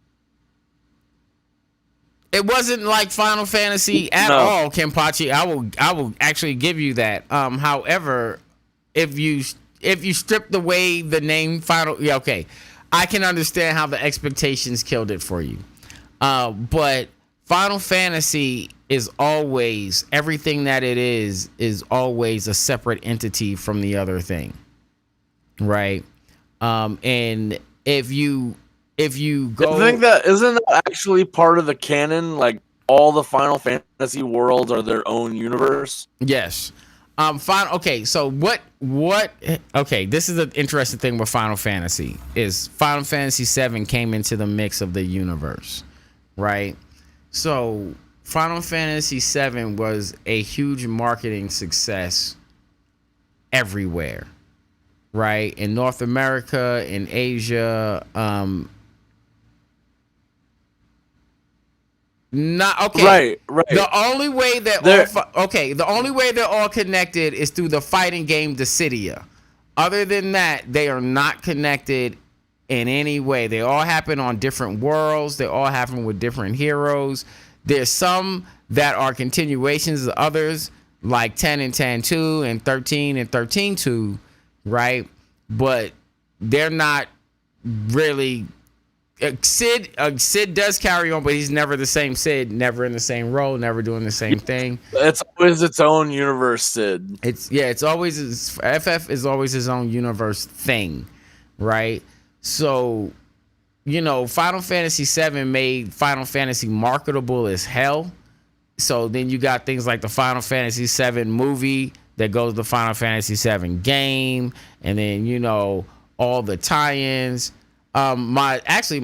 It wasn't like Final Fantasy at all, Kenpachi. I will actually give you that. However, if you strip away the name Final, yeah, okay, I can understand how the expectations killed it for you. But Final Fantasy is always everything that it is always a separate entity from the other thing, right? And if you go, I think that isn't actually part of the canon? Like all the Final Fantasy worlds are their own universe? Yes. Final. Okay. So what? What? Okay. This is an interesting thing with Final Fantasy is Final Fantasy VII came into the mix of the universe, right? So Final Fantasy VII was a huge marketing success everywhere, right? In North America, in Asia, not okay. Right. The only way that There, the only way they're all connected is through the fighting game Dissidia. Other than that, they are not connected in any way. They all happen on different worlds. They all happen with different heroes. There's some that are continuations of others, like 10 and 10-2 and 13 and 13-2, right? But they're not really. Sid does carry on, but he's never the same Sid, never in the same role, never doing the same thing. it's always its own universe, Sid. It's always FF is always his own universe thing, right? So, Final Fantasy VII made Final Fantasy marketable as hell. So then you got things like the Final Fantasy VII movie that goes to Final Fantasy VII game, and then all the tie-ins. My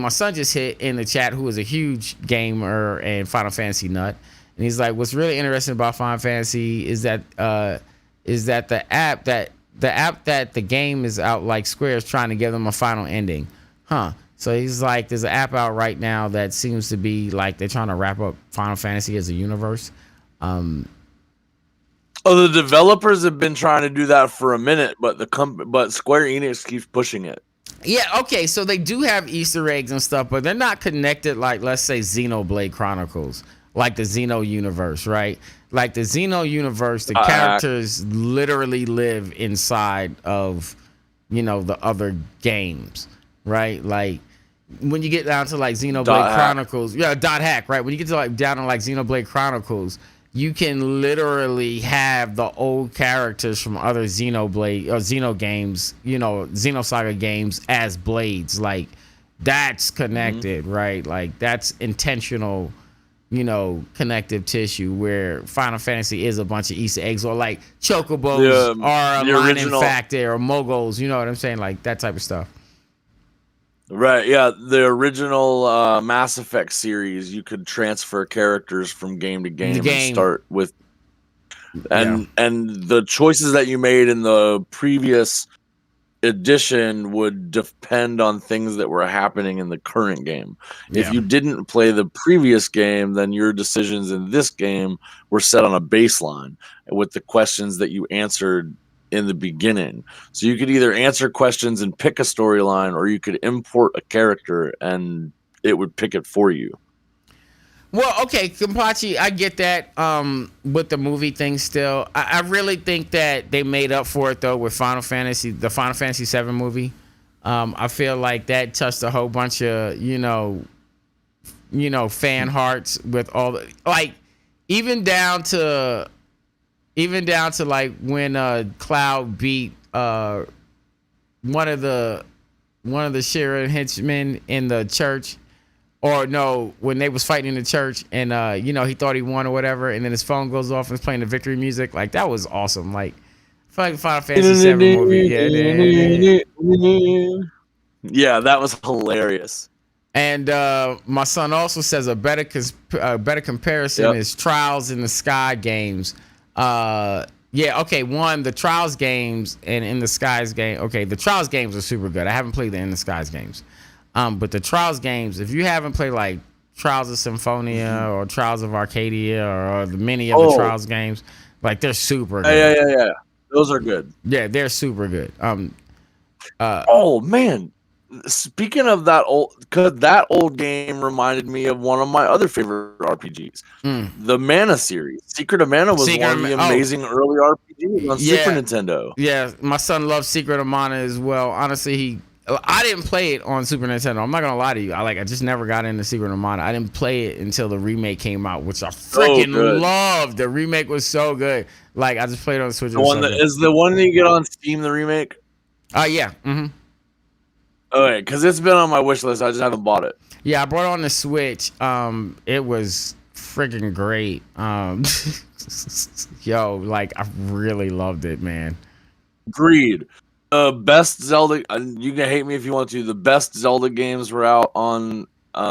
son just hit in the chat, who is a huge gamer and Final Fantasy nut, and he's like, "What's really interesting about Final Fantasy is that the app that the game is out, like Square is trying to give them a final ending, huh?" So he's like, "There's an app out right now that seems to be like they're trying to wrap up Final Fantasy as a universe." The developers have been trying to do that for a minute, but but Square Enix keeps pushing it. Yeah, okay, so they do have Easter eggs and stuff, but they're not connected like, let's say, Xenoblade Chronicles, like the Xeno universe, right? Like the Xeno universe, the characters literally live inside of, the other games, right? Like when you get down to like Xenoblade Chronicles, .hack, right? When you get to down to like Xenoblade Chronicles, you can literally have the old characters from other Xenoblade or Xeno games, Xenosaga games as blades. Like that's connected, right? Like that's intentional, connective tissue where Final Fantasy is a bunch of Easter eggs, or like chocobos are a line in factor, or moguls, you know what I'm saying? Like that type of stuff. Right, yeah. The original Mass Effect series, you could transfer characters from game to game and start with, and the choices that you made in the previous edition would depend on things that were happening in the current game. If you didn't play the previous game, then your decisions in this game were set on a baseline with the questions that you answered in the beginning. So you could either answer questions and pick a storyline, or you could import a character and it would pick it for you. Well, okay, Kampachi, I get that with the movie thing still. I really think that they made up for it, though, with the Final Fantasy VII movie. I feel like that touched a whole bunch of, fan hearts with all the, like, even down to like when Cloud beat one of the Shira henchmen in the church, or no, when they was fighting in the church, and he thought he won or whatever, and then his phone goes off and it's playing the victory music. Like that was awesome. Like I feel like the Final Fantasy VII movie. Yeah, that was hilarious. And my son also says a better comparison is Trials in the Sky games. The Trials games and In the Skies game. Okay, the Trials games are super good. I haven't played the In the Skies games. But the Trials games, if you haven't played like Trials of Symphonia or Trials of Arcadia or many of the Trials games, like they're super good. Yeah. Those are good. Yeah, they're super good. Oh man. Speaking of that old game reminded me of one of my other favorite RPGs, the Mana series. Secret of Mana was one of the amazing early RPGs on Super Nintendo. Yeah, my son loves Secret of Mana as well. Honestly, I didn't play it on Super Nintendo. I'm not gonna lie to you. I just never got into Secret of Mana. I didn't play it until the remake came out, which I freaking loved. The remake was so good. Like I just played it on the Switch. Is the one that you get on Steam the remake? Yeah. Mm-hmm. Okay, because it's been on my wish list. I just haven't bought it. Yeah, I brought it on the Switch. It was freaking great. Yo, like I really loved it, man. Agreed. Best Zelda. You can hate me if you want to. The best Zelda games were out on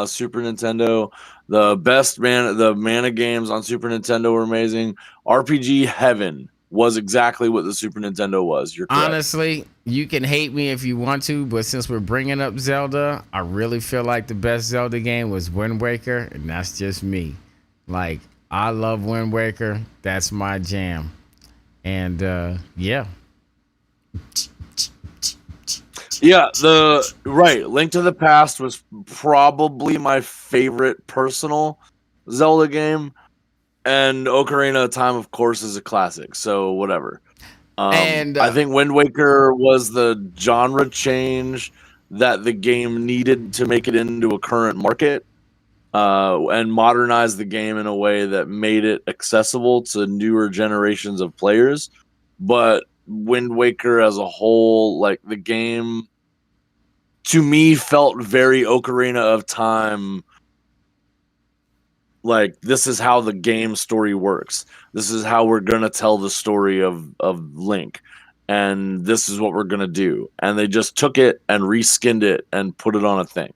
Super Nintendo. The Mana games on Super Nintendo were amazing. RPG Heaven was exactly what the Super Nintendo was. You're correct. Honestly, you can hate me if you want to, but since we're bringing up Zelda, I really feel like the best Zelda game was Wind Waker, and that's just me. Like, I love Wind Waker. That's my jam. And yeah. Yeah, Link to the Past was probably my favorite personal Zelda game, and Ocarina of Time, of course, is a classic. So whatever. And I think Wind Waker was the genre change that the game needed to make it into a current market, and modernize the game in a way that made it accessible to newer generations of players. But Wind Waker as a whole, like the game, to me felt very Ocarina of Time. Like, this is how the game story works. This is how we're gonna tell the story of Link, and this is what we're gonna do. And they just took it and reskinned it and put it on a thing.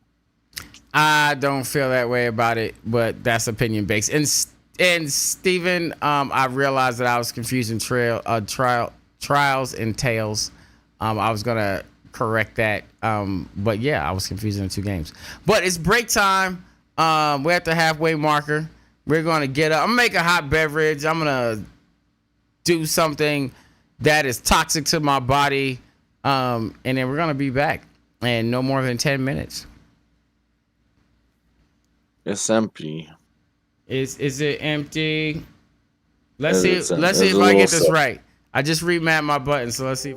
I don't feel that way about it, but that's opinion based. And Steven, I realized that I was confusing trials and tales. I was gonna correct that, but yeah, I was confusing the two games. But it's break time. We're at the halfway marker. We're gonna get up. I'm gonna make a hot beverage. I'm gonna do something that is toxic to my body, and then we're gonna be back in no more than 10 minutes. It's empty. Is it empty? Let's see. It's Let's see if I get this right. I just remapped my button, so let's see.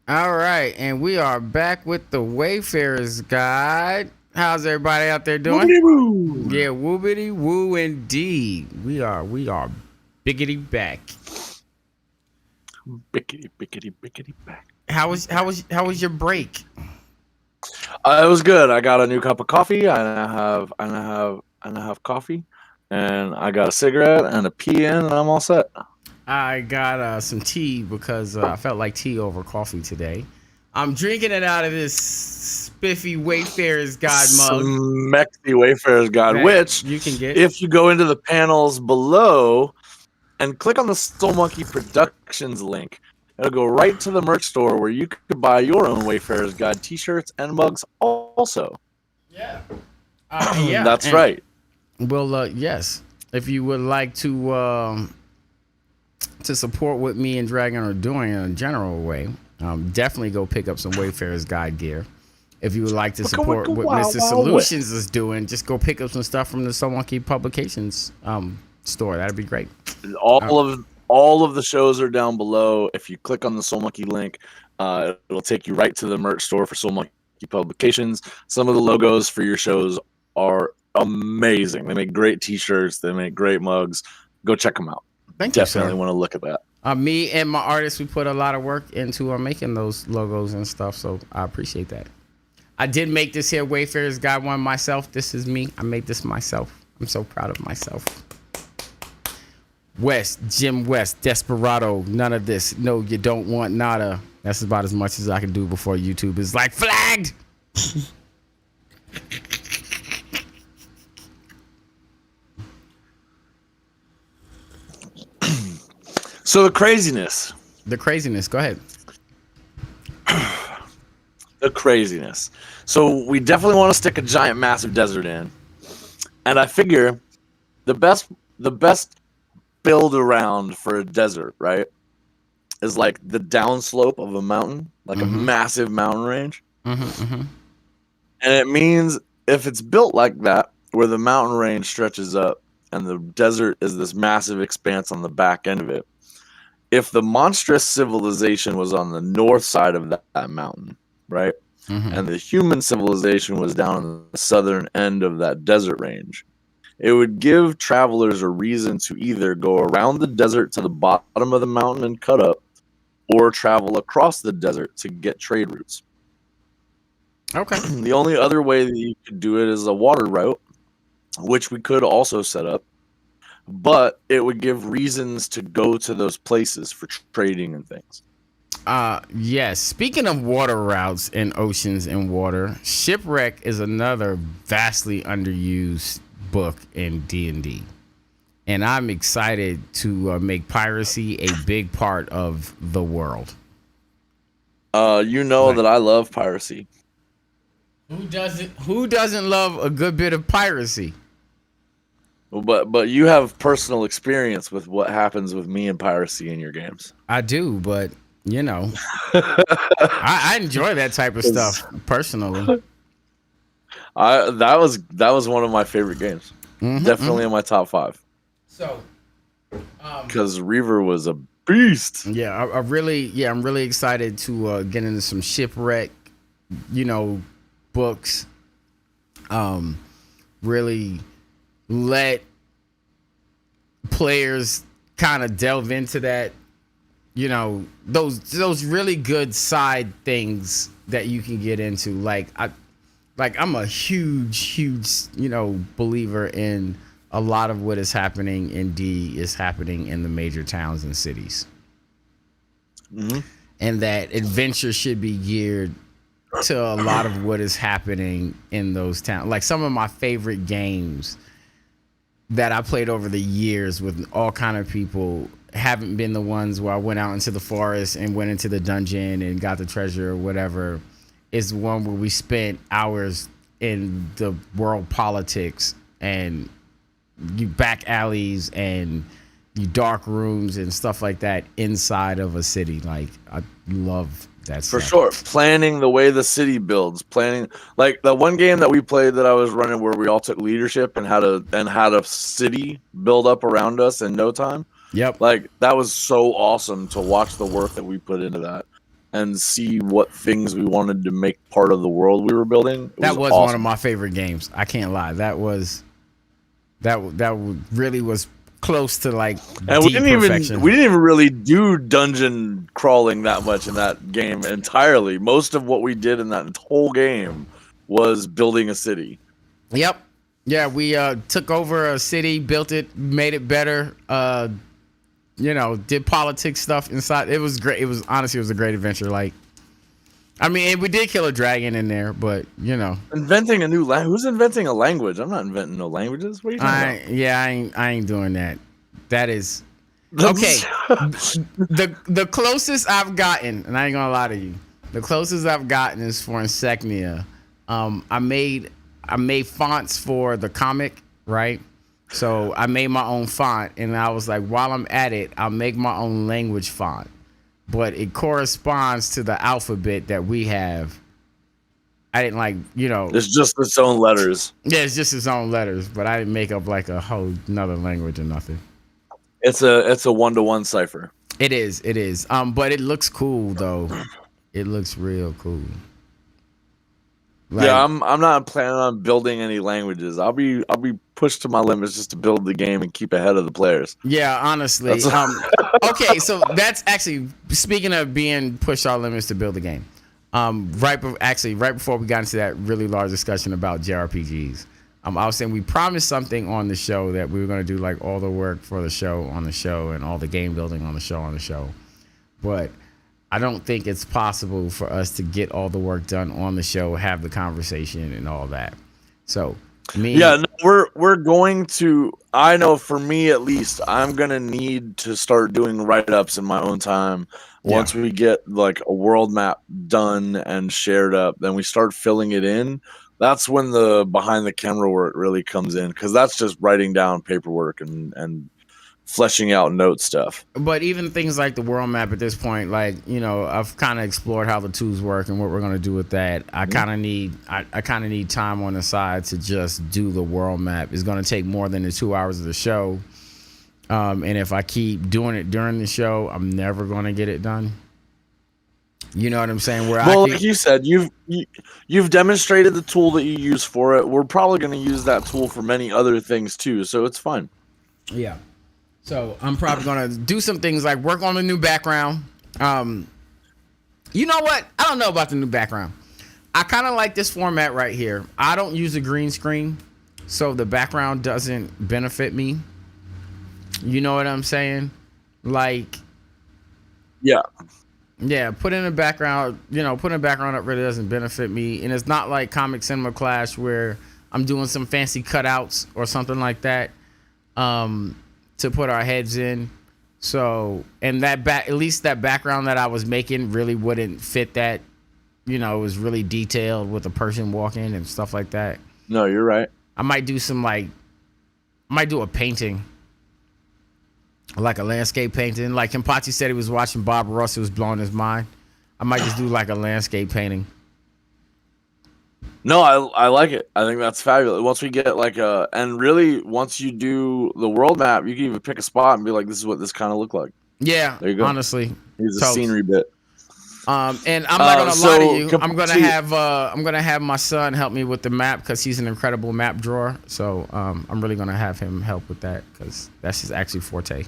All right, and we are back with the Wayfarers Guide. How's everybody out there doing? Whoopity-woo. Yeah, woobity woo indeed. We are biggity back. Bickety back. How was your break? It was good. I got a new cup of coffee. I have coffee, and I got a cigarette and a pee in, and I'm all set. I got some tea because I felt like tea over coffee today. I'm drinking it out of this spiffy Wayfarers Guide mug. Smexy Wayfarers Guide, That which you can get. if you go into the panels below and click on the Soul Monkey Productions link, it'll go right to the merch store where you could buy your own Wayfarers Guide t-shirts and mugs also. Yeah. Yeah. That's right. Well, yes. If you would like to support what me and Dragon are doing in a general way, definitely go pick up some Wayfarers Guide gear. If you would like to support what Mr. Soul-Lutions is doing, just go pick up some stuff from the Soul Monkey Publications store. That'd be great. All of the shows are down below. If you click on the Soul Monkey link, it'll take you right to the merch store for Soul Monkey Publications. Some of the logos for your shows are amazing. They make great t-shirts. They make great mugs. Go check them out. Thank you, Definitely sir. want to look at that. Me and my artists, we put a lot of work into making those logos and stuff, so I appreciate that. I did make this here Wayfarers Guide one myself. This is me. I made this myself. I'm so proud of myself. Jim West, Desperado, none of this. No, you don't want nada. That's about as much as I can do before YouTube is like flagged. So the craziness. Go ahead. The craziness. So we definitely want to stick a giant, massive desert in, and I figure the best build around for a desert, right, is like the downslope of a mountain, like a massive mountain range. And it means if it's built like that, where the mountain range stretches up and the desert is this massive expanse on the back end of it, if the monstrous civilization was on the north side of that mountain, right, and the human civilization was down on the southern end of that desert range, it would give travelers a reason to either go around the desert to the bottom of the mountain and cut up, or travel across the desert to get trade routes. Okay. The only other way that you could do it is a water route, which we could also set up, but it would give reasons to go to those places for trading and things. Yes. Speaking of water routes and oceans and water, Shipwreck is another vastly underused book in D&D. And I'm excited to make piracy a big part of the world. That I love piracy. Who doesn't love a good bit of piracy? But you have personal experience with what happens with me and piracy in your games. I do, but I enjoy that type of stuff personally. That was one of my favorite games. Definitely in my top 5. So, because Reaver was a beast. Yeah, I'm really excited to get into some Shipwreck, books. Really let players kind of delve into that, those really good side things that you can get into. Like like I'm a huge, believer in a lot of what is happening in D is happening in the major towns and cities. Hmm. And that adventure should be geared to a lot of what is happening in those towns. Like some of my favorite games that I played over the years with all kind of people haven't been the ones where I went out into the forest and went into the dungeon and got the treasure or whatever. It's one where we spent hours in the world politics and you back alleys and you dark rooms and stuff like that inside of a city. Like I love that For stuff. sure. Planning the way the city builds, planning like the one game that we played that I was running where we all took leadership and had a city build up around us in no time. Yep. Like that was so awesome to watch the work that we put into that and see what things we wanted to make part of the world we were building. That was awesome. one of my favorite games. I can't lie. That really was close to like and deep perfection. we didn't even really do dungeon crawling that much in that game entirely. Most of what we did in that whole game was building a city. Yep. Yeah, we took over a city, built it, made it better. Did politics stuff inside. It was great. It was a great adventure. Like, I mean, and we did kill a dragon in there, but Inventing a new language. Who's inventing a language? I'm not inventing no languages. What are you talking about? Yeah, I ain't doing that. That is okay. the closest I've gotten, and I ain't gonna lie to you, the closest I've gotten is for Insegnia. I made fonts for the comic, right? So I made my own font, and I was like, while I'm at it, I'll make my own language font, but it corresponds to the alphabet that we have. I didn't It's just its own letters. Yeah, it's just its own letters, but I didn't make up like a whole another language or nothing. It's a 1-to-1 cipher. It is. But it looks cool though. It looks real cool. Yeah, I'm not planning on building any languages. I'll be pushed to my limits just to build the game and keep ahead of the players. Yeah, honestly. Okay, so that's actually speaking of being pushed our limits to build the game. Right before we got into that really large discussion about JRPGs, I was saying we promised something on the show that we were going to do like all the work for the show on the show and all the game building on the show, but I don't think it's possible for us to get all the work done on the show, have the conversation and all that. So we're going to. I know for me at least, I'm gonna need to start doing write-ups in my own time. Once we get like a world map done and shared up, then we start filling it in. That's when the behind the camera work really comes in, because that's just writing down paperwork and fleshing out note stuff. But even things like the world map at this point, like, I've kind of explored how the tools work and what we're going to do with that. I kind of need time on the side to just do the world map. It's going to take more than the 2 hours of the show. And if I keep doing it during the show, I'm never going to get it done. You know what I'm saying? Like you said, you've demonstrated the tool that you use for it. We're probably going to use that tool for many other things too, so it's fine. Yeah. So I'm probably gonna do some things like work on the new background. You know what? I don't know about the new background. I kind of like this format right here. I don't use a green screen, so the background doesn't benefit me. You know what I'm saying? Like, yeah, putting a background up really doesn't benefit me, and it's not like Comic Cinema Clash where I'm doing some fancy cutouts or something like that. To put our heads in. So, and at least that background that I was making really wouldn't fit that, it was really detailed with a person walking and stuff like that. No, you're right. I might do a painting, like a landscape painting. Like Kenpachi said he was watching Bob Ross, it was blowing his mind. I might just do like a landscape painting. No, I like it. I think that's fabulous. Once we get and really once you do the world map, you can even pick a spot and be like, this is what this kind of look like. Yeah, there you go. Honestly, here's a scenery bit. And I'm not gonna lie to you. I'm gonna have my son help me with the map because he's an incredible map drawer. So I'm really gonna have him help with that because that's his actually forte.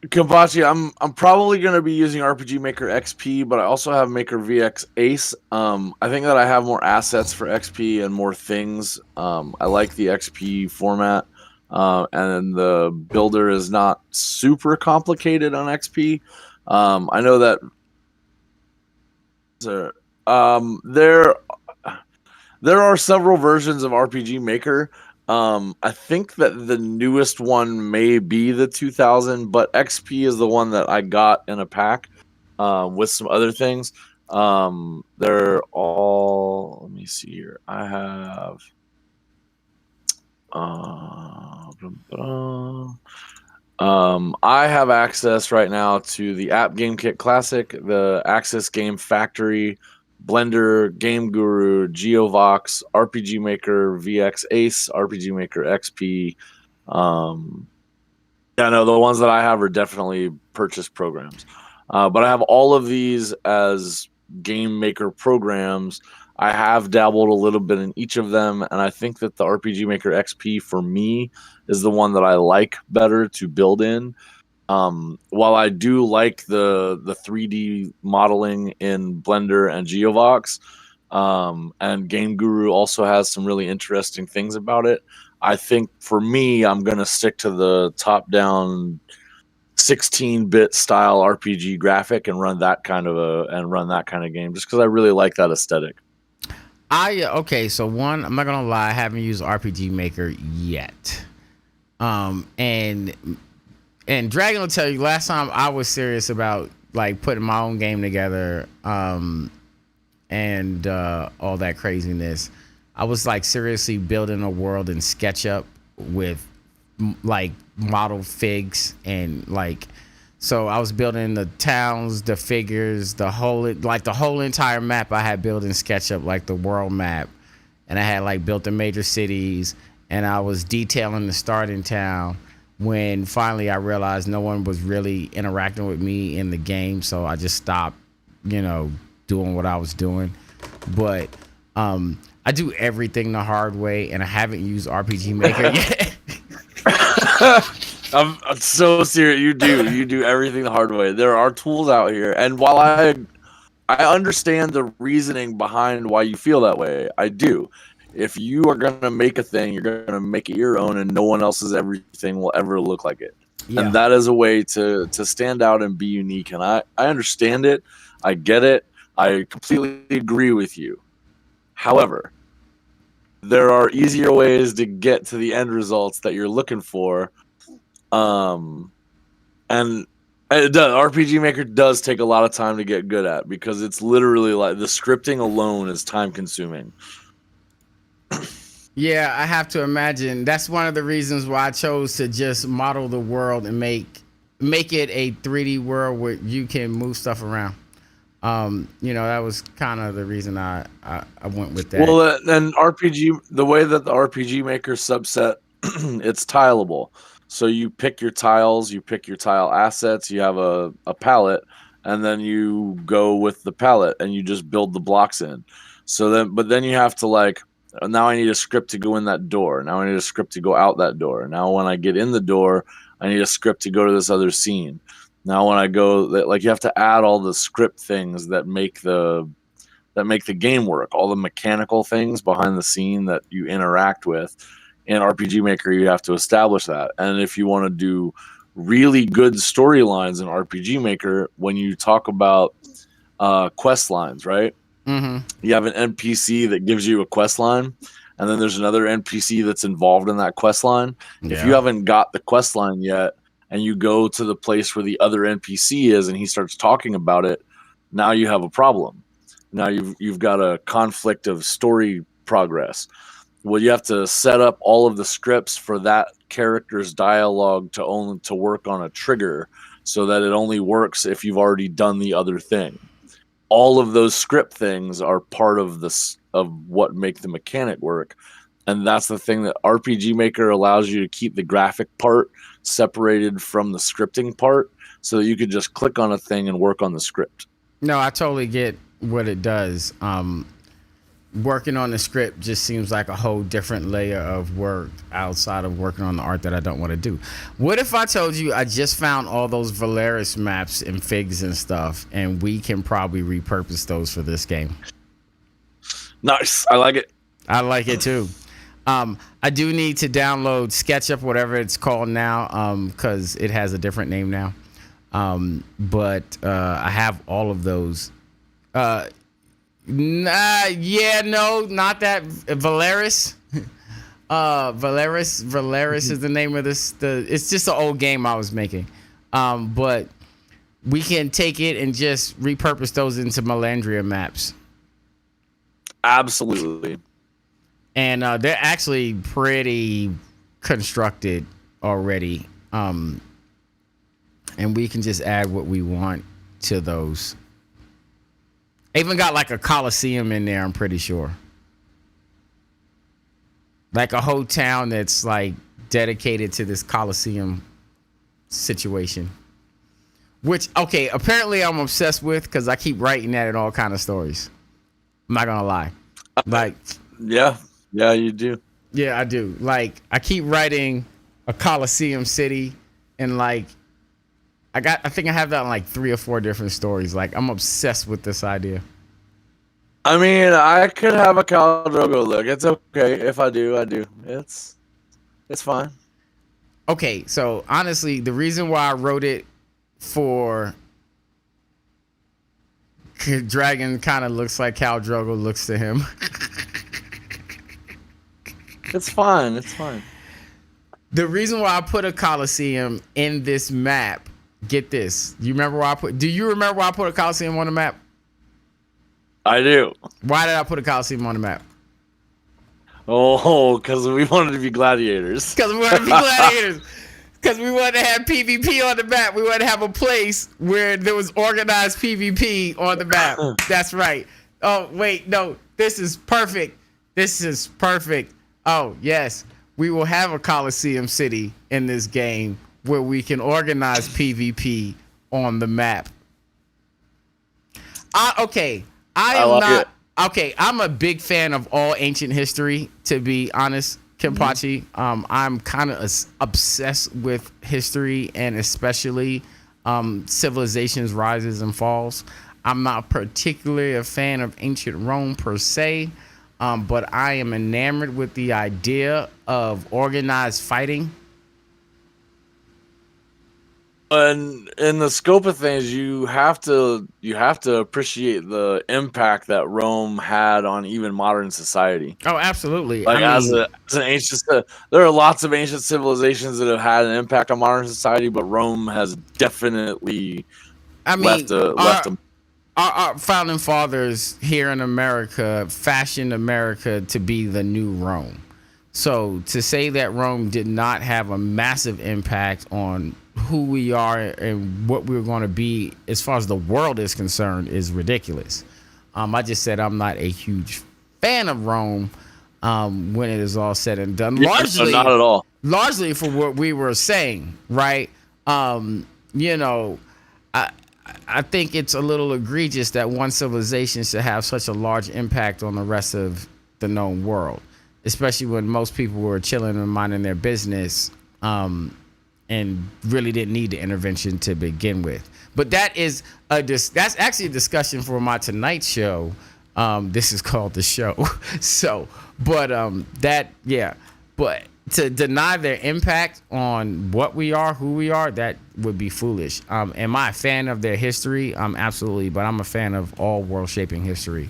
Kabachi, I'm probably going to be using RPG Maker XP, but I also have Maker VX Ace. I think that I have more assets for XP and more things. I like the XP format, and the builder is not super complicated on XP. I know that there are several versions of RPG Maker. I think that the newest one may be the 2000, but XP is the one that I got in a pack with some other things. They're all. Let me see here. I have. I have access right now to the App Game Kit Classic, the Access Game Factory, Blender, Game Guru, GeoVox, RPG Maker, VX Ace, RPG Maker XP. Yeah, no, the ones that I have are definitely purchased programs. But I have all of these as game maker programs. I have dabbled a little bit in each of them, and I think that the RPG Maker XP for me is the one that I like better to build in. While I do like the 3D modeling in Blender and GeoVox, and Game Guru also has some really interesting things about it. I think for me, I'm gonna stick to the top-down 16-bit style RPG graphic and run that kind of game just because I really like that aesthetic. Okay, so one, I'm not gonna lie, I haven't used RPG Maker yet. And Dragon will tell you, last time I was serious about like putting my own game together, and all that craziness. I was like seriously building a world in SketchUp with like model figs and like, so I was building the towns, the figures, the whole entire map I had built in SketchUp, like the world map, and I had like built the major cities, and I was detailing the starting town. When finally I realized no one was really interacting with me in the game, so I just stopped, doing what I was doing. But I do everything the hard way, and I haven't used RPG Maker yet. I'm so serious. You do everything the hard way. There are tools out here, and while I understand the reasoning behind why you feel that way, I do. If you are gonna make a thing, you're gonna make it your own, and no one else's everything will ever look like it. Yeah. And that is a way to stand out and be unique. And I understand it. I get it. I completely agree with you. However, there are easier ways to get to the end results that you're looking for. And it does. RPG Maker does take a lot of time to get good at because it's literally like the scripting alone is time consuming. Yeah, I have to imagine that's one of the reasons why I chose to just model the world and make it a 3D world where you can move stuff around. That was kind of the reason I went with that. Well, then RPG, the way that the RPG Maker subset, it's tileable. So you pick your tiles, you pick your tile assets, you have a palette, and then you go with the palette and you just build the blocks in. But then you have to like, now I need a script to go in that door. Now I need a script to go out that door. Now when I get in the door, I need a script to go to this other scene. Now when I go, like you have to add all the script things that make the game work, all the mechanical things behind the scene that you interact with. In RPG Maker, you have to establish that. And if you want to do really good storylines in RPG Maker, when you talk about quest lines, right? Mm-hmm. You have an NPC that gives you a quest line, and then there's another NPC that's involved in that quest line. Yeah. If you haven't got the quest line yet, and you go to the place where the other NPC is, and he starts talking about it, now you have a problem. Now you've got a conflict of story progress. Well, you have to set up all of the scripts for that character's dialogue to work on a trigger, so that it only works if you've already done the other thing. All of those script things are part of what make the mechanic work. And that's the thing that RPG Maker allows you to keep the graphic part separated from the scripting part, so that you could just click on a thing and work on the script. No, I totally get what it does. working on the script just seems like a whole different layer of work outside of working on the art that I don't want to do. What if I told you I just found all those Valeris maps and figs and stuff, and we can probably repurpose those for this game? Nice. I like it. I like it too. I do need to download SketchUp, whatever it's called now, because it has a different name now. But I have all of those. Not that Valeris. Valeris is the name of this. It's just an old game I was making. But we can take it and just repurpose those into Melandria maps. Absolutely. And they're actually pretty constructed already. And we can just add what we want to those. I even got like a Coliseum in there, I'm pretty sure. Like a whole town that's like dedicated to this Coliseum situation. Which, okay, apparently I'm obsessed with because I keep writing that in all kind of stories. I'm not gonna lie. Like, yeah, you do. Yeah, I do. Like, I keep writing a Coliseum city, and like, I think I have that in like 3 or 4 different stories. Like, I'm obsessed with this idea. I mean, I could have a Khal Drogo look. It's okay if I do. It's fine. Okay, so honestly, the reason why I wrote it for Dragon kind of looks like Khal Drogo looks to him. It's fine. It's fine. The reason why I put a Coliseum in this map, get this. Do you remember why I put a Coliseum on the map? I do. Why did I put a Coliseum on the map? Oh, because we wanted to be gladiators. Because we wanted to be gladiators. Because we wanted to have PvP on the map. We wanted to have a place where there was organized PvP on the map. That's right. Oh, wait, no. This is perfect. Oh, yes. We will have a Coliseum city in this game where we can organize PvP on the map. I'm a big fan of all ancient history, to be honest, Kenpachi. I'm kind of obsessed with history and especially civilizations' rises and falls. I'm not particularly a fan of ancient Rome per se, but I am enamored with the idea of organized fighting. And in the scope of things, you have to appreciate the impact that Rome had on even modern society. Oh, absolutely. Like, as an ancient, there are lots of ancient civilizations that have had an impact on modern society, but Rome has definitely left a. Our founding fathers here in America fashioned America to be the new Rome. So to say that Rome did not have a massive impact on who we are and what we're going to be as far as the world is concerned is ridiculous. I just said I'm not a huge fan of Rome when it is all said and done. Largely, not at all. Largely for what we were saying, right? I think it's a little egregious that one civilization should have such a large impact on the rest of the known world, especially when most people were chilling and minding their business and really didn't need the intervention to begin with. But that's actually a discussion for my Tonight Show. This is called The Show. But to deny their impact on what we are, who we are, that would be foolish. Am I a fan of their history? Absolutely, but I'm a fan of all world-shaping history.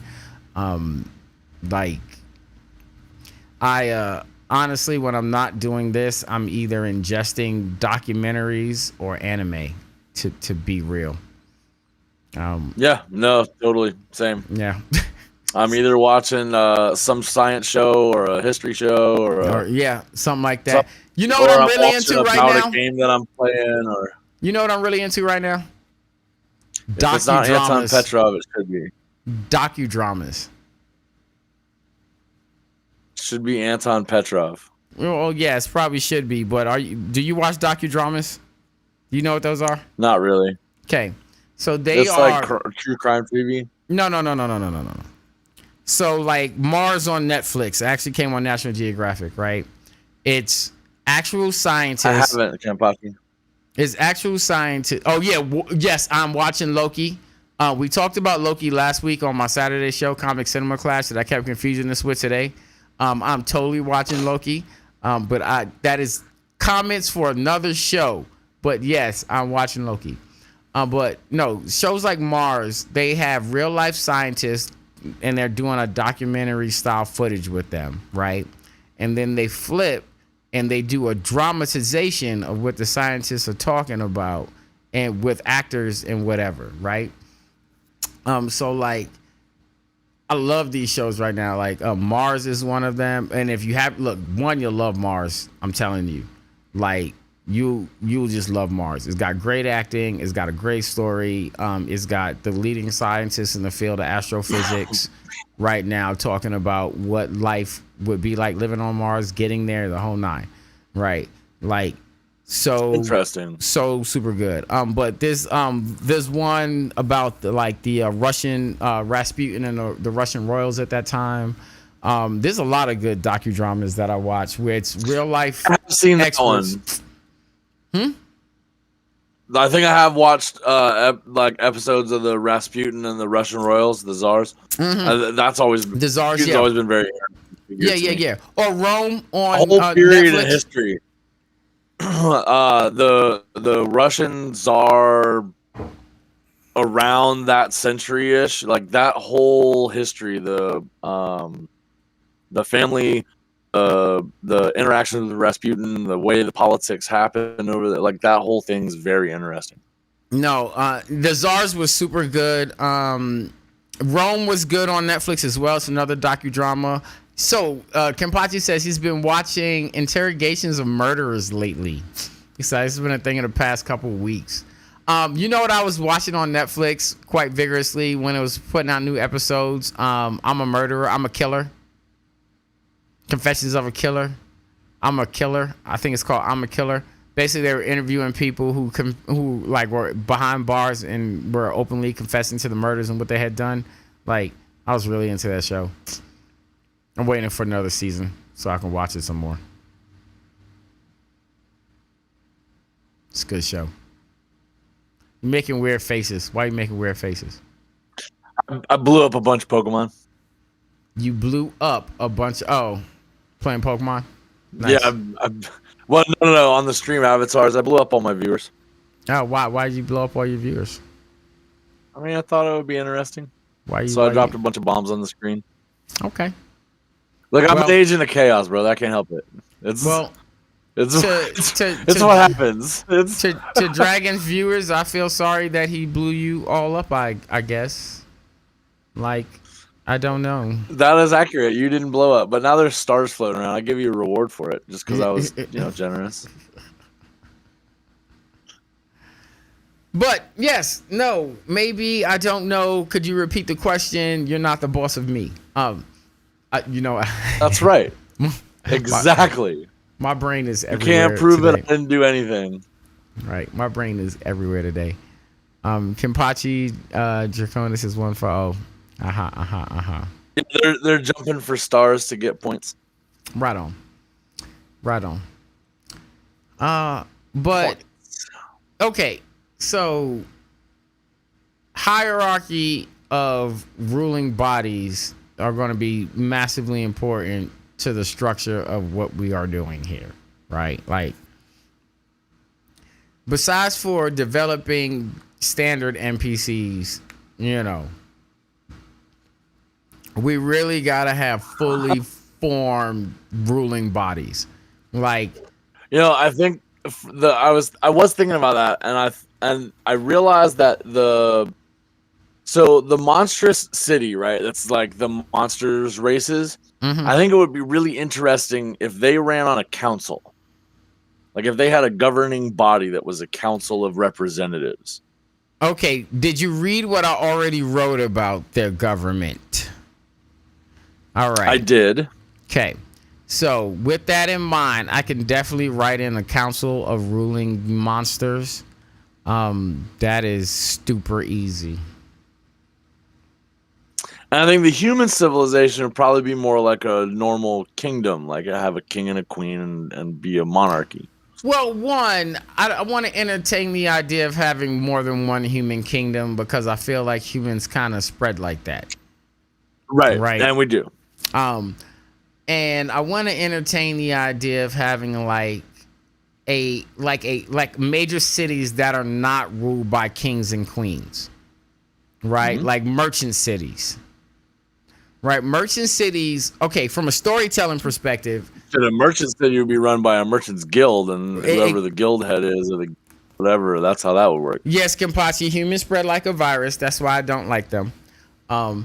Honestly, when I'm not doing this, I'm either ingesting documentaries or anime, to be real. Yeah, no, totally. Same. Yeah. I'm either watching some science show or a history show or something like that. You know what I'm really into right now? A game that I'm playing, or you know what I'm really into right now? If it's not Anton Petrov, it should be docudramas. Should be Anton Petrov. Well, yes, probably should be. But do you watch docudramas? Do you know what those are? Not really. Okay, so it's like true crime TV. No. So like Mars on Netflix actually came on National Geographic, right? It's actual I scientists. haven't, Kenpachi. It's actual scientists. Oh yeah, yes, I'm watching Loki. We talked about Loki last week on my Saturday show, Comic Cinema Class, that I kept confusing this with today. I'm totally watching Loki, but that is comments for another show. But yes, I'm watching Loki. But no, shows like Mars, they have real life scientists and they're doing a documentary style footage with them, right? And then they flip and they do a dramatization of what the scientists are talking about and with actors and whatever, right? So like I love these shows right now. Like Mars is one of them. And if you have you'll love Mars. I'm telling you. Like you'll just love Mars. It's got great acting. It's got a great story. It's got the leading scientists in the field of astrophysics right now talking about what life would be like living on Mars, getting there, the whole nine. Right. Like so Interesting. So super good. But there's one about the Russian Rasputin and the Russian royals at that time. There's a lot of good docudramas that I watch where it's real life. I've seen that experts. one. I think I have watched episodes of the Rasputin and the Russian royals, the czars. That's always The czars. it's always been very Yeah. Or Rome on a whole period Netflix. in history. The Russian czar around that century-ish, like that whole history, the family, the interaction with Rasputin, the way the politics happened over there, like that whole thing's very interesting. No, the czars was super good. Rome was good on Netflix as well. It's another docudrama. So Kenpachi says he's been watching interrogations of murderers lately. He said it's been a thing in the past couple of weeks. You know what I was watching on Netflix quite vigorously when it was putting out new episodes? I'm a Murderer. I'm a Killer. Confessions of a Killer. I'm a Killer. I think it's called I'm a Killer. Basically, they were interviewing people who like were behind bars and were openly confessing to the murders and what they had done. Like, I was really into that show. I'm waiting for another season so I can watch it some more. It's a good show. You're making weird faces. Why are you making weird faces? I blew up a bunch of Pokemon. You blew up a bunch of... Oh, playing Pokemon? Nice. Yeah, well, no. On the stream avatars, I blew up all my viewers. Oh, why? Why did you blow up all your viewers? I mean, I thought it would be interesting. I dropped a bunch of bombs on the screen. Okay. Look, I'm an agent of chaos, bro. I can't help it. It's what happens. To Dragon's viewers, I feel sorry that he blew you all up. I guess. Like, I don't know. That is accurate. You didn't blow up, but now there's stars floating around. I give you a reward for it just because I was, generous. But yes, no, maybe, I don't know. Could you repeat the question? You're not the boss of me. That's right. Exactly. My brain is everywhere. You can't prove today. it. I didn't do anything. Right. My brain is everywhere today. Kenpachi Draconis is one for They're jumping for stars to get points. Right on. But okay, so hierarchy of ruling bodies are going to be massively important to the structure of what we are doing here, right? Like, besides for developing standard NPCs, we really gotta have fully formed ruling bodies. Like, I think I was thinking about that, and I realized that the monstrous city, right? That's like the monsters races. mm-hmm. I think it would be really interesting if they ran on a council. Like if they had a governing body that was a council of representatives. Okay, did you read what I already wrote about their government? All right. I did. Okay. So with that in mind, I can definitely write in a council of ruling monsters. That is super easy. And I think the human civilization would probably be more like a normal kingdom, like have a king and a queen and be a monarchy. Well, one, I want to entertain the idea of having more than one human kingdom because I feel like humans kind of spread like that, Right. right? And we do. Um, and I want to entertain the idea of having like major cities that are not ruled by kings and queens, right? Mhm. Like merchant cities, right? Merchant cities. Okay, from a storytelling perspective, So the merchant city would be run by a merchant's guild, and it, whoever the guild head is, or the whatever, that's how that would work. yes, Kenpachi, humans spread like a virus. That's why I don't like them. Yeah.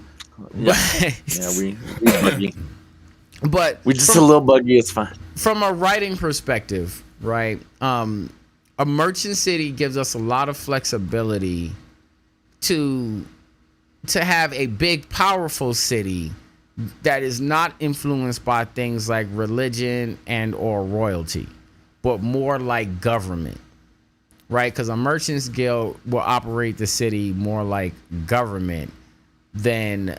But Yeah, we buggy. but We just a little buggy, it's fine. from a writing perspective, right? A merchant city gives us a lot of flexibility to have a big, powerful city that is not influenced by things like religion and or royalty, but more like government, right? Because a merchants guild will operate the city more like government than,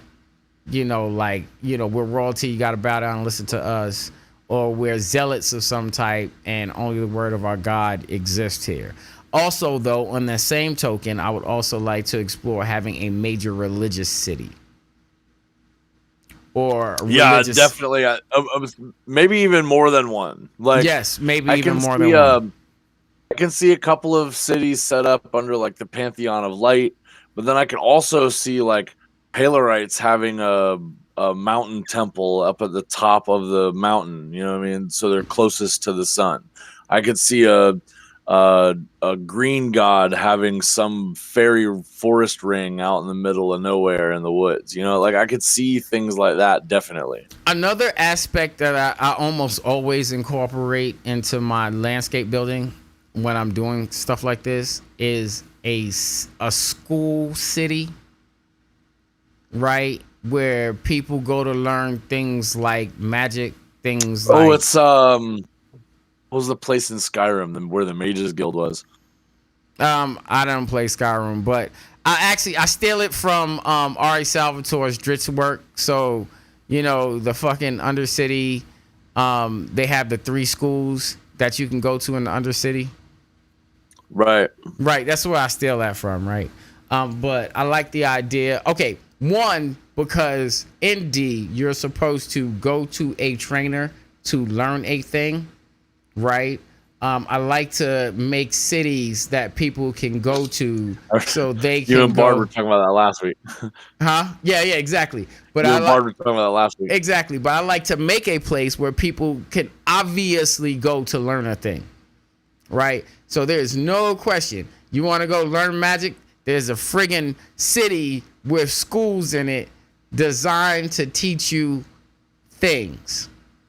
we're royalty, you got to bow down and listen to us, or we're zealots of some type and only the word of our God exists here. Also, though, on the same token, I would also like to explore having a major religious city. Or Yeah, religious. definitely. I was maybe even more than one. Like, Yes, maybe I even can more see, than one. I can see a couple of cities set up under like the Pantheon of Light, but then I can also see like Palorites having a mountain temple up at the top of the mountain. You know what I mean? So they're closest to the sun. I could see a green god having some fairy forest ring out in the middle of nowhere in the woods. You know, like I could see things like that definitely. Another aspect that I almost always incorporate into my landscape building when I'm doing stuff like this is a school city, right? Where people go to learn things like magic, things Oh, like it's what was the place in Skyrim where the Mages Guild was? I don't play Skyrim, but I steal it from Ari Salvatore's Dritz work. So, the fucking Undercity, they have the 3 schools that you can go to in the Undercity. Right. Right, that's where I steal that from, right? But I like the idea. Okay, one, because in D, you're supposed to go to a trainer to learn a thing, right? I like to make cities that people can go to so they You can and Bard go. were talking about that last week. Huh? Yeah, exactly. But You I and like Bard were talking about that last week. exactly. But I like to make a place where people can obviously go to learn a thing, right? So there's no question. You want to go learn magic? There's a friggin' city with schools in it designed to teach you things.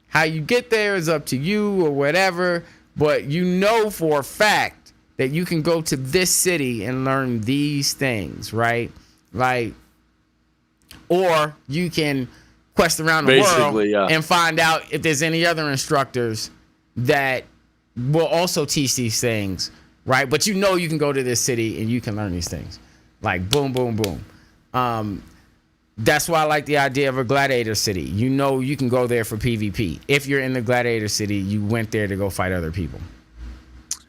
How you get there is up to you or whatever, but you know for a fact that you can go to this city and learn these things, right? Like, or you can quest around the world Basically, yeah. and find out if there's any other instructors that will also teach these things, right? But you can go to this city and you can learn these things. Like boom, boom, boom. That's why I like the idea of a gladiator city. You can go there for PvP. If you're in the gladiator city, you went there to go fight other people.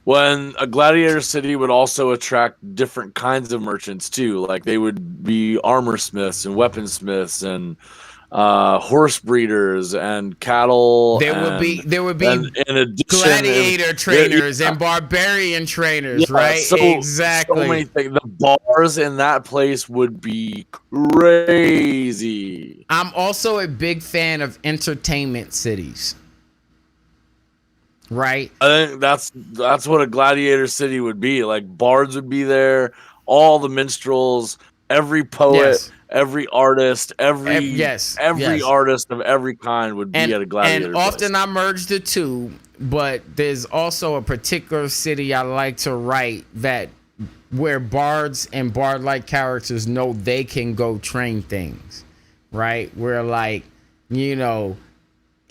When a gladiator city would also attract different kinds of merchants too. Like they would be armor smiths and weaponsmiths and horse breeders and cattle There would be and in addition gladiator trainers and barbarian trainers, right? so Exactly. many things. The bars in that place would be crazy. I'm also a big fan of entertainment cities. Right? I think that's what a gladiator city would be. Like bards would be there, all the minstrels, every poet, Yes. every artist, every Yes. artist of every kind would be at a gladiator And place. often I merge the two, but there's also a particular city I like to write that where bards and bard-like characters know they can go train things, right? Where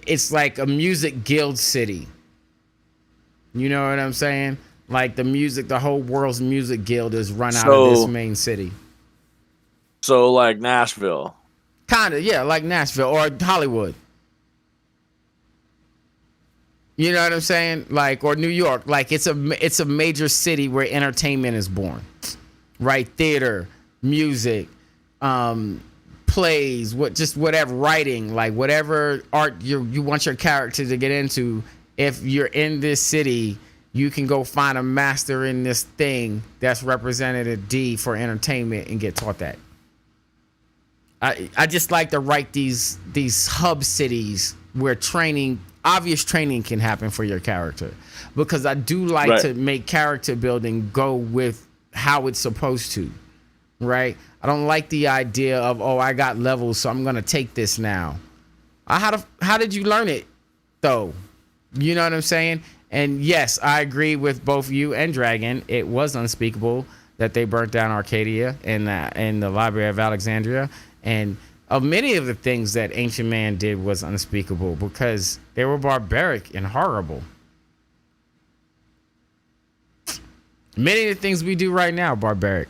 it's like a music guild city. You know what I'm saying? Like the whole world's music guild is run out of this main city. So like Nashville. Kind of, yeah, like Nashville or Hollywood. You know what I'm saying? Like, or New York. Like, it's a major city where entertainment is born, right? Theater, music, plays, whatever, writing, like whatever art you want your character to get into. If you're in this city, you can go find a master in this thing that's represented at D for entertainment and get taught that. I just like to write these hub cities where obvious training can happen for your character, because I do like to make character building go with how it's supposed to, right? I don't like the idea of, oh, I got levels, so I'm gonna take this now. How did you learn it though? You know what I'm saying? And yes, I agree with both you and Dragon. It was unspeakable that they burnt down Arcadia and the Library of Alexandria. And of many of the things that Ancient Man did was unspeakable because they were barbaric and horrible. Many of the things we do right now, barbaric.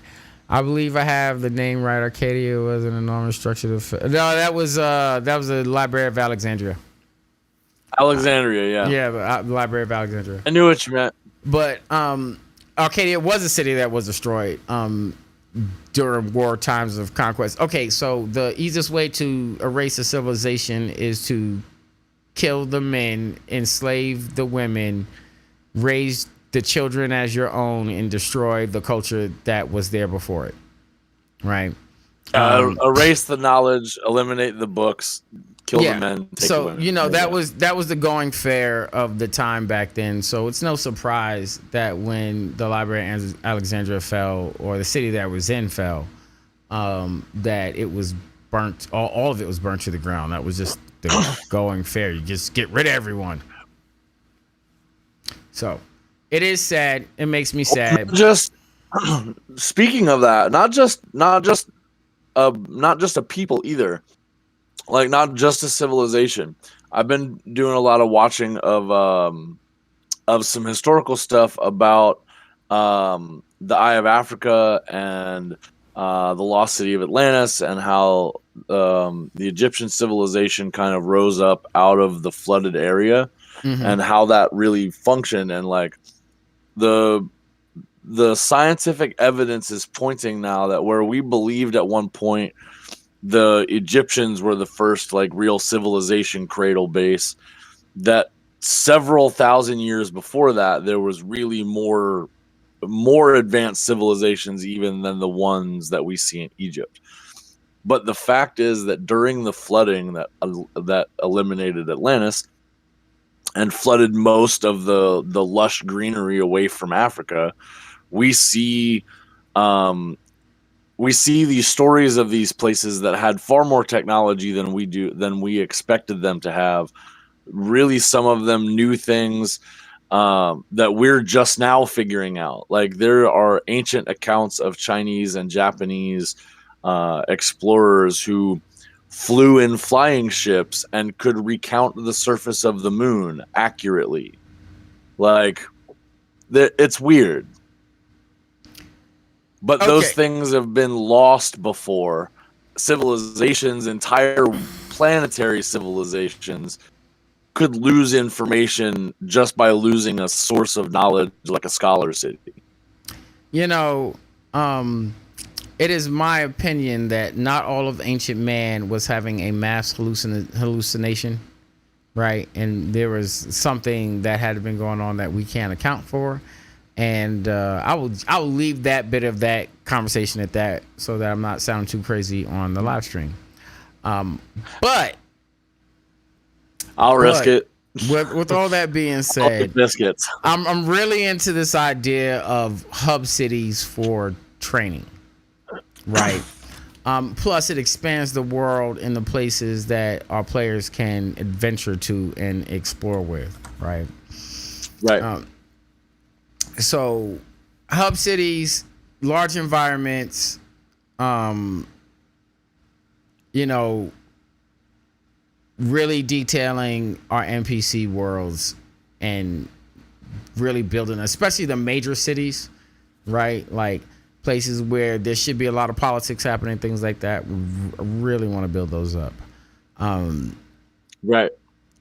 I believe I have the name right. Arcadia was an enormous structure. No, that was the Library of Alexandria. Alexandria, yeah. Yeah, the Library of Alexandria. I knew what you meant. But Arcadia was a city that was destroyed during war times of conquest. Okay, so the easiest way to erase a civilization is to kill the men, enslave the women, raise the children as your own, and destroy the culture that was there before it. Right? Erase the knowledge, eliminate the books, kill the men. Take the women. You know, that was the going fare of the time back then. So it's no surprise that when the Library of Alexandria fell, or the city that it was in fell, that it was burnt. All of it was burnt to the ground. That was just the going fare. You just get rid of everyone. So it is sad. It makes me sad. Just speaking of that, not just a people either. Like, not just a civilization. I've been doing a lot of watching of some historical stuff about the Eye of Africa and the lost city of Atlantis, and how the Egyptian civilization kind of rose up out of the flooded area, and how that really functioned. And like the scientific evidence is pointing now that where we believed at one point the Egyptians were the first like real civilization cradle base, that several thousand years before that there was really more advanced civilizations even than the ones that we see in Egypt. But the fact is that during the flooding that eliminated Atlantis and flooded most of the lush greenery away from Africa, we see these stories of these places that had far more technology than we expected them to have. Really, some of them new things that we're just now figuring out. Like, there are ancient accounts of Chinese and Japanese explorers who flew in flying ships and could recount the surface of the moon accurately. Like, it's weird. But those things have been lost before. Civilizations, entire planetary civilizations, could lose information just by losing a source of knowledge like a scholar city. You know, it is my opinion that not all of ancient man was having a mass hallucination, right? And there was something that had been going on that we can't account for. And I will leave that bit of that conversation at that, so that I'm not sounding too crazy on the live stream. But I'll risk it. With all that being said, biscuits. I'm really into this idea of hub cities for training, right? Plus, it expands the world in the places that our players can adventure to and explore with, right? Right. So, hub cities, large environments, you know, really detailing our NPC worlds and really building, especially the major cities, right? Like places where there should be a lot of politics happening, things like that. We really want to build those up. Right.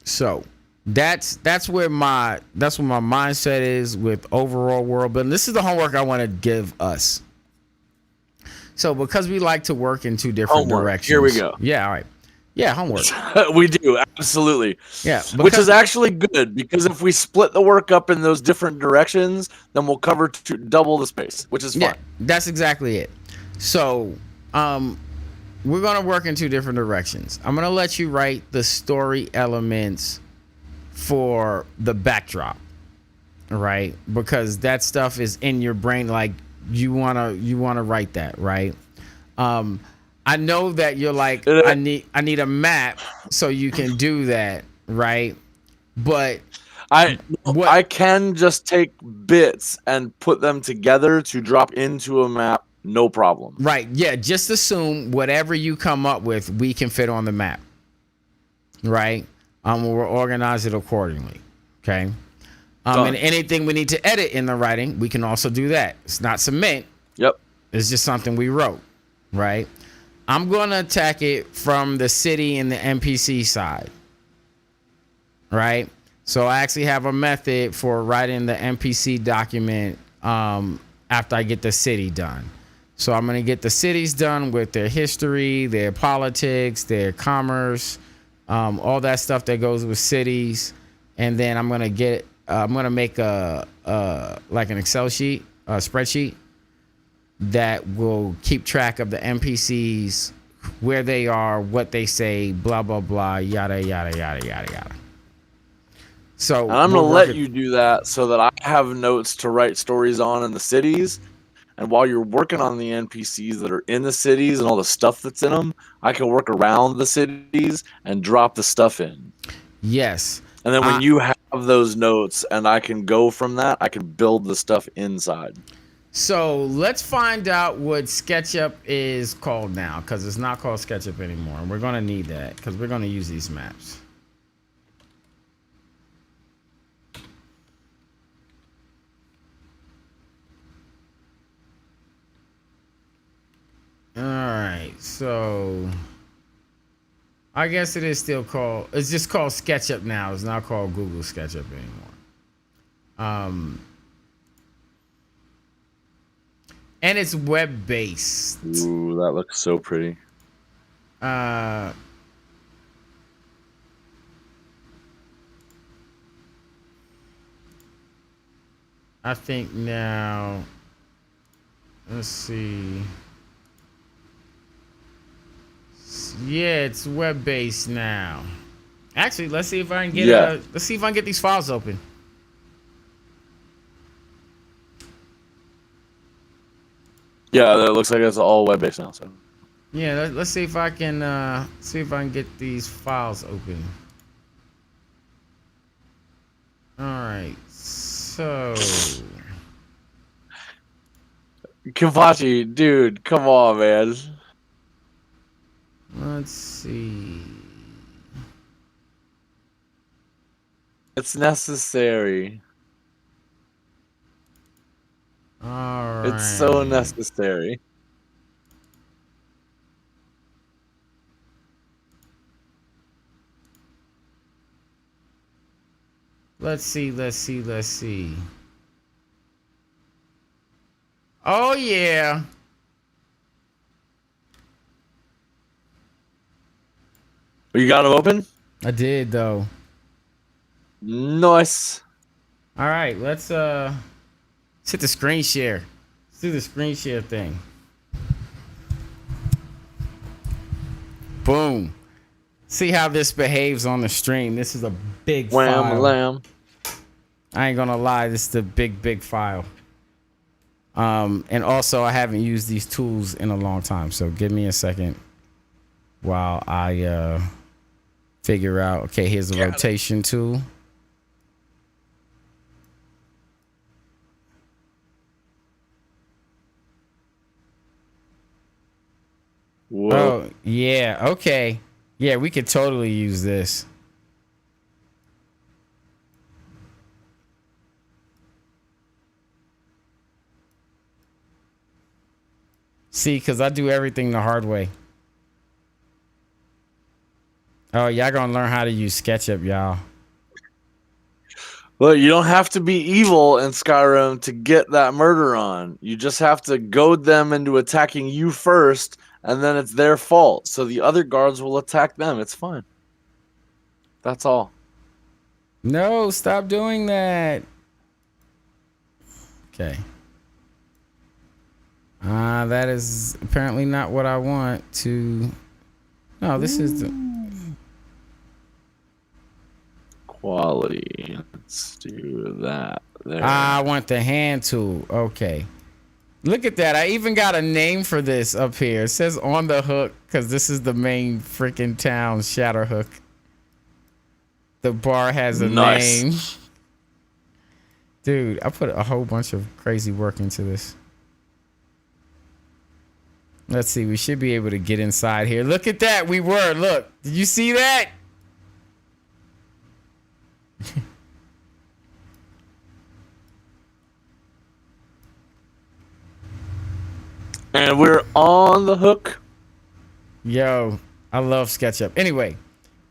So that's where my mindset is with overall world building. This is the homework I want to give us. So because we like to work in two different Homework. directions. Here we go. Yeah, all right. Yeah, homework. We do, absolutely. Yeah, Which is actually good, because if we split the work up in those different directions, then we'll cover double the space, which is fine. Yeah, that's exactly it. So, we're gonna work in two different directions. I'm gonna let you write the story elements for the backdrop, right? Because that stuff is in your brain. Like you wanna write that, right? I know that you're like, I need a map so you can do that, right? But I can just take bits and put them together to drop into a map, no problem. Right, yeah, just assume whatever you come up with, we can fit on the map, right? We'll organize it accordingly, okay? And anything we need to edit in the writing, we can also do that. It's not cement. Yep. It's just something we wrote, right? I'm going to attack it from the city and the NPC side, right? So I actually have a method for writing the NPC document after I get the city done. So I'm going to get the cities done with their history, their politics, their commerce, all that stuff that goes with cities. And then I'm going to make like an Excel sheet, a spreadsheet that will keep track of the NPCs, where they are, what they say, blah, blah, blah, yada, yada, yada, yada, yada. So and I'm going to let you do that so that I have notes to write stories on in the cities. And while you're working on the NPCs that are in the cities and all the stuff that's in them, I can work around the cities and drop the stuff in. Yes. And then when you have those notes and I can go from that, I can build the stuff inside. So let's find out what SketchUp is called now, because it's not called SketchUp anymore. And we're going to need that because we're going to use these maps. All right, so I guess it is still called, it's just called SketchUp now. It's not called Google SketchUp anymore. And it's web-based. Ooh, that looks so pretty. I think now, let's see. Yeah, it's web-based now. Actually, let's see if I can get let's see if I can get these files open. Yeah, that looks like it's all web-based now. So yeah, let's see if I can get these files open. All right, so Kapachi, dude, come on, man. Let's see. It's necessary. All right. It's so necessary. Let's see. Oh, yeah. You got them open? I did, though. Nice. All right, let's hit the screen share. Let's do the screen share thing. Boom. See how this behaves on the stream. This is a big file. Lamb. I ain't gonna lie, this is a big file. And also I haven't used these tools in a long time, so give me a second while I figure out. Okay, here's the rotation tool. Whoa. Oh, yeah, okay. Yeah, we could totally use this. See, because I do everything the hard way. Oh, y'all gonna learn how to use SketchUp, y'all. Well, you don't have to be evil in Skyrim to get that murder on. You just have to goad them into attacking you first, and then it's their fault. So the other guards will attack them. It's fine. That's all. No, stop doing that. Okay. That is apparently not what I want to. No, this is the. Quality. Let's do that. There. I want the hand tool. Okay. Look at that. I even got a name for this up here. It says on the hook because this is the main freaking town, Shadowhook. The bar has a name. Dude, I put a whole bunch of crazy work into this. Let's see. We should be able to get inside here. Look at that. We were. Look. Did you see that? And we're on the hook. Yo, I love SketchUp. Anyway,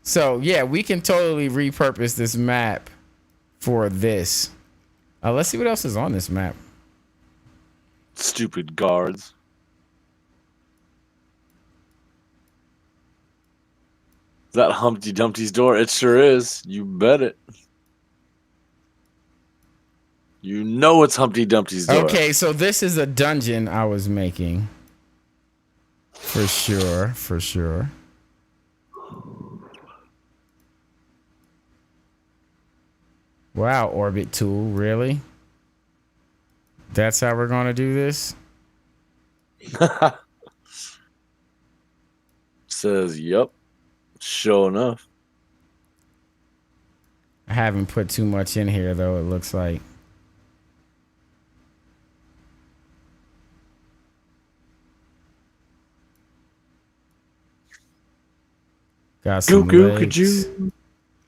so yeah, we can totally repurpose this map for this. Let's see what else is on this map. Stupid guards. Is that Humpty Dumpty's door? It sure is. You bet it. You know it's Humpty Dumpty's door. Okay, so this is a dungeon I was making. For sure, for sure. Wow, orbit tool, really? That's how we're gonna do this? Says, yep. Sure enough. I haven't put too much in here though, it looks like. Got some legs.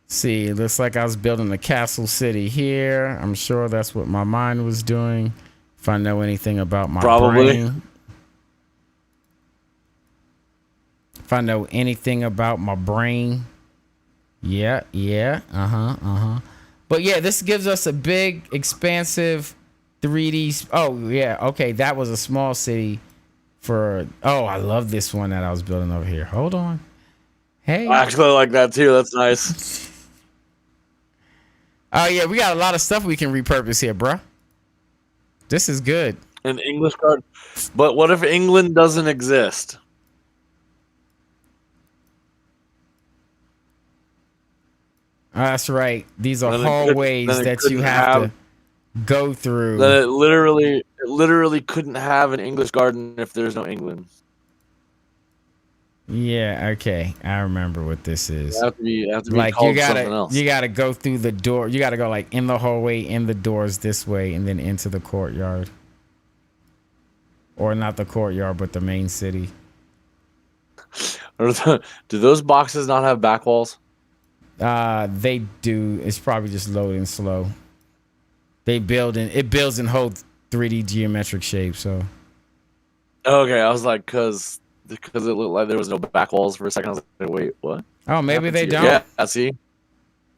See, it looks like I was building a castle city here. I'm sure that's what my mind was doing. If I know anything about my brain. If I know anything about my brain. Yeah. But yeah, this gives us a big, expansive 3D. Oh, yeah. Okay, that was a small city for. Oh, I love this one that I was building over here. Hold on. Hey. I actually like that too. That's nice. Oh, yeah, we got a lot of stuff we can repurpose here, bro. This is good. An English card. But what if England doesn't exist? That's right. These are hallways that you have to go through. Then it literally couldn't have an English garden if there's no England. Yeah, okay. I remember what this is. It have to be like called something else. You gotta go through the door. You gotta go like in the hallway, in the doors this way, and then into the courtyard. Or not the courtyard, but the main city. Do those boxes not have back walls? They do. It's probably just loading slow. It builds in whole 3D geometric shape, so. Okay, I was like, because it looked like there was no back walls for a second. I was like, wait, what? Oh, maybe they don't. Yeah, I see.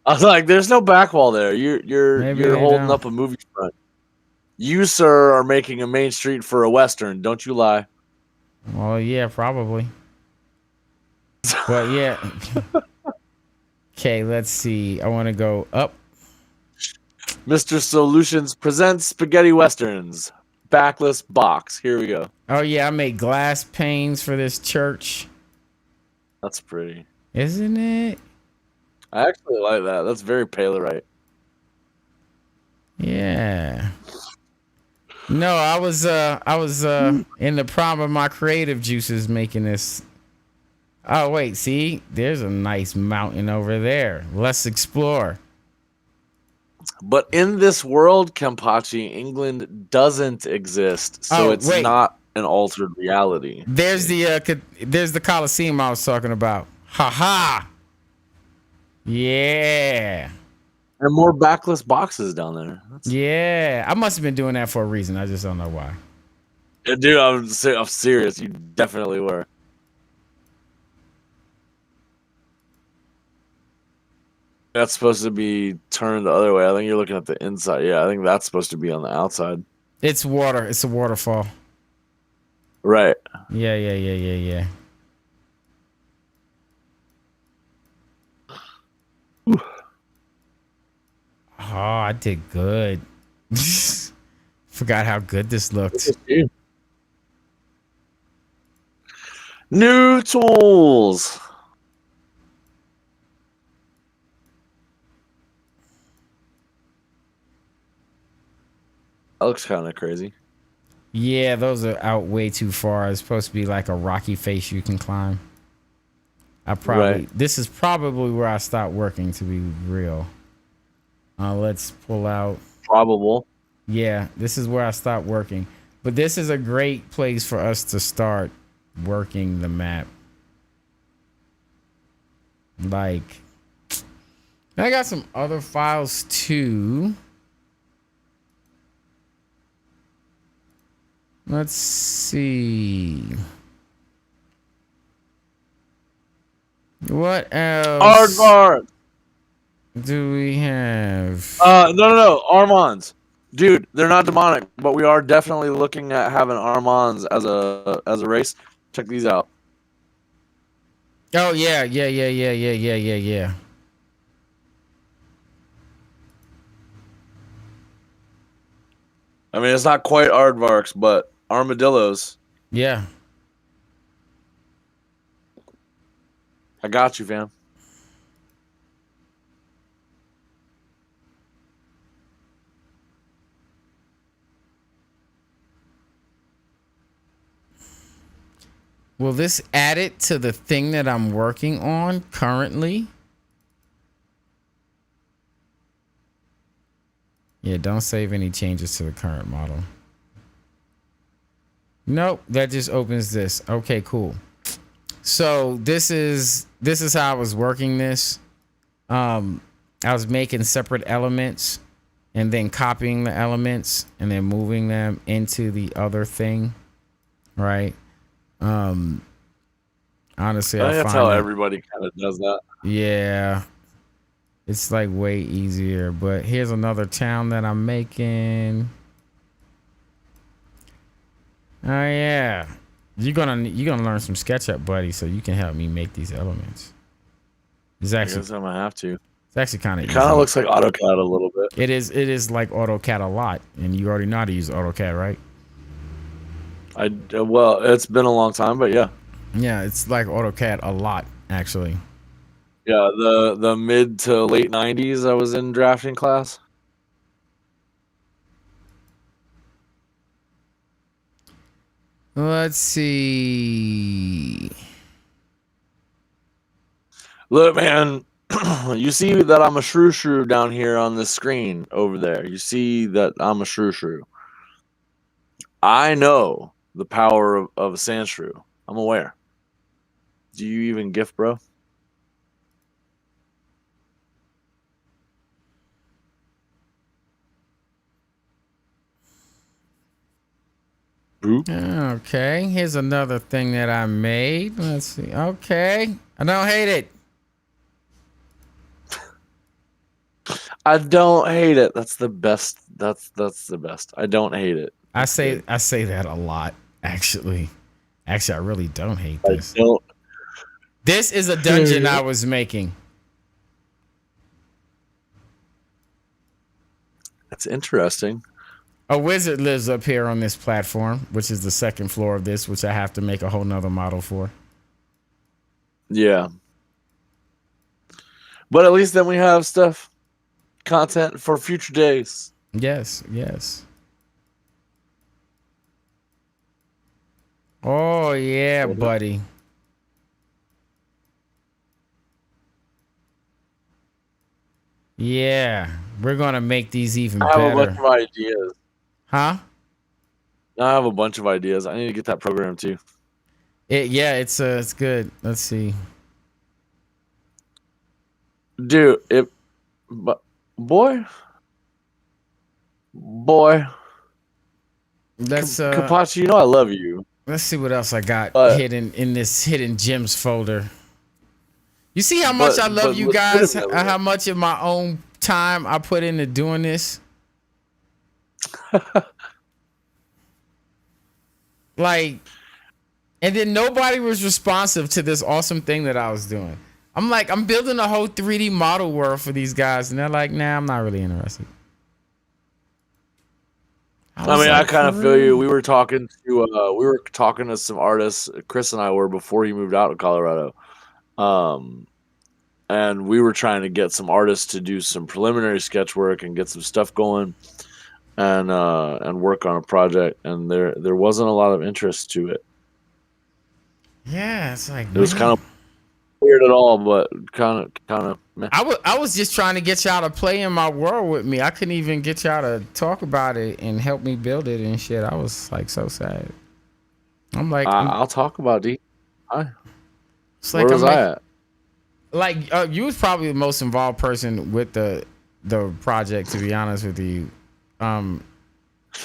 I was like, there's no back wall there. You're holding up a movie front. You, sir, are making a main street for a Western. Don't you lie. Well, yeah, probably. But yeah. Okay, let's see. I want to go up. Mr. Soul-Lutions presents Spaghetti Westerns. Backless box. Here we go. Oh, yeah, I made glass panes for this church. That's pretty. Isn't it? I actually like that. That's very Palerite. Yeah. No, I was in the prime of my creative juices making this. Oh, wait, see? There's a nice mountain over there. Let's explore. But in this world, Kempachi, England doesn't exist, so it's not an altered reality. There's the Colosseum I was talking about. Ha. Yeah. And more backless boxes down there. Yeah. I must have been doing that for a reason. I just don't know why. Dude, I'm serious. You definitely were. That's supposed to be turned the other way. I think you're looking at the inside. Yeah, I think that's supposed to be on the outside. It's water. It's a waterfall. Right. Yeah, yeah, yeah, yeah, yeah. Oh, I did good. Forgot how good this Look looked. at you. New tools. That looks kind of crazy. Yeah, those are out way too far. It's supposed to be like a rocky face you can climb. Right. This is probably where I stopped working, to be real. Let's pull out. Probable. Yeah, this is where I stopped working. But this is a great place for us to start working the map. Like, I got some other files too. Let's see. What else Aardvark. do we have? No. Armands. Dude, they're not demonic, but we are definitely looking at having Armands as a race. Check these out. Oh yeah, yeah, yeah, yeah, yeah, yeah, yeah, yeah. I mean, it's not quite aardvarks, but armadillos. Yeah. I got you, fam. Will this add it to the thing that I'm working on currently? Yeah, don't save any changes to the current model. Nope, that just opens this. Okay, cool. So this is how I was working this. I was making separate elements and then copying the elements and then moving them into the other thing, right? Honestly, I I think that's find how that, everybody kind of does that. yeah, it's like way easier. But here's another town that I'm making. Oh yeah, you're gonna learn some SketchUp, buddy, so you can help me make these elements. It's I actually guess I'm gonna have to. it's actually kind of It kind of easy. looks like AutoCAD a little bit. It is like AutoCAD a lot, and you already know how to use AutoCAD, right? Well, it's been a long time, but yeah, Yeah, it's like AutoCAD a lot, actually. yeah. The mid to late '90s, I was in drafting class. Let's see. Look, man, you see that I'm a shrew down here on the screen over there. You see that I'm a shrew. I know the power of a sand shrew. I'm aware. Do you even gift, bro? Boop. Okay, here's another thing that I made. Let's see. Okay, I don't hate it. I don't hate it. That's the best. That's the best. I don't hate it. I That's say good. I say that a lot, actually. Actually, I really don't hate I this. don't. This is a dungeon I was making. That's interesting. A wizard lives up here on this platform, which is the second floor of this, which I have to make a whole nother model for. Yeah. But at least then we have stuff, content for future days. Yes, yes. Oh yeah, buddy. Yeah, we're gonna make these even I have a bunch better. of ideas. Huh? I have a bunch of ideas. I need to get that program too. Yeah, it's good. Let's see. Dude, but boy, boy, Let's Kapachi, you know I love you, let's see what else I got but hidden in this hidden gems folder. You see how much but I love but you guys, legitimately, how much of my own time I put into doing this. Like, and then nobody was responsive to this awesome thing that I was doing. I'm like, I'm building a whole 3D model world for these guys, and they're like, nah, I'm not really interested. I I was mean, I like, kind for of feel you. real? We were talking to some artists. Chris and I were before he moved out to Colorado, um, and we were trying to get some artists to do some preliminary sketch work and get some stuff going, and work on a project. And there wasn't a lot of interest to it. Yeah, it's like, It was kind man. of weird at all, but kind of meh. I was just trying to get y'all to play in my world with me. I couldn't even get y'all to talk about it and help me build it and shit. I was like so sad. I'm like, I'll talk about D. it's Where like was I'm I making at? like you was probably the most involved person with the project, to be honest with you. Um,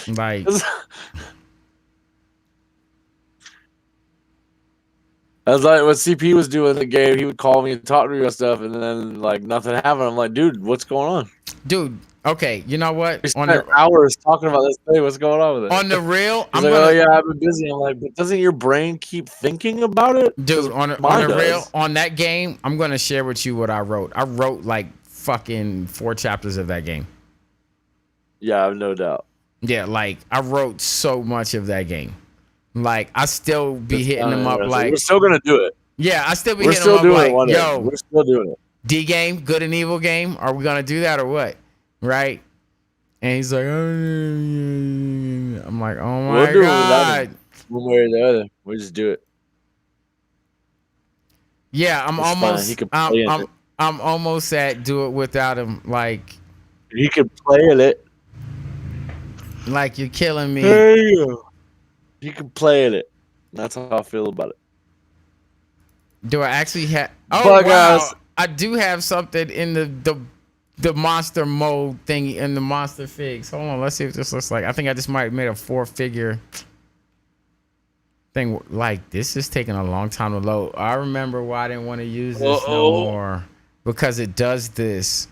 like I was like, when CP was doing the game, he would call me and talk to me about stuff, and then like nothing happened. I'm like, dude, what's going on? dude, okay, you know what? We spent hours talking about this thing. What's going on with On the it? real, He's I'm like, oh gonna yeah, I've been busy. I'm like, but doesn't your brain keep thinking about it? Because dude on mine the real does. on that game. I'm gonna share with you what I wrote. I wrote like fucking 4 chapters of that game. Yeah, I have no doubt. Yeah, like I wrote so much of that game. Like I still be It's hitting kind of them up interesting. We're like, still gonna do it. yeah, I still be We're hitting them still up doing it like, one day. yo, We're still doing it. D game, good and evil game. Are we gonna do that or what? Right? And he's like, oh, I'm like, oh We'll my do it without him, god. one way or the other. We just do it. Yeah, It's fine. He could play in it. I'm almost at do it without him. He could play in it. Like you're killing me. Hey, he could play in it. That's how I feel about it. Do I actually have? Oh But wow, guys, I do have something in the monster mode thing in the monster figs. Hold on, let's see what this looks like. I think I just might have made a 4-figure thing. Like this is taking a long time to load. I remember why I didn't want to use this no more, because it does this.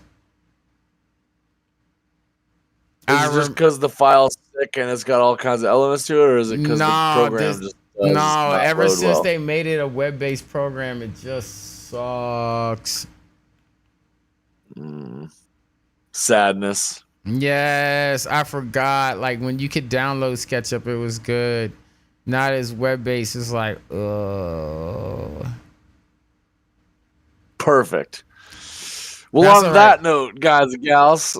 is it just because the file's thick and it's got all kinds of elements to it, or is it because the No, program this just does no. not Ever load since well? they made it a web-based program, it just sucks. Sadness. Yes, I forgot. Like when you could download SketchUp, it was good. Not as web-based. It's like, Perfect. Well, that's on all right. that note, guys and gals,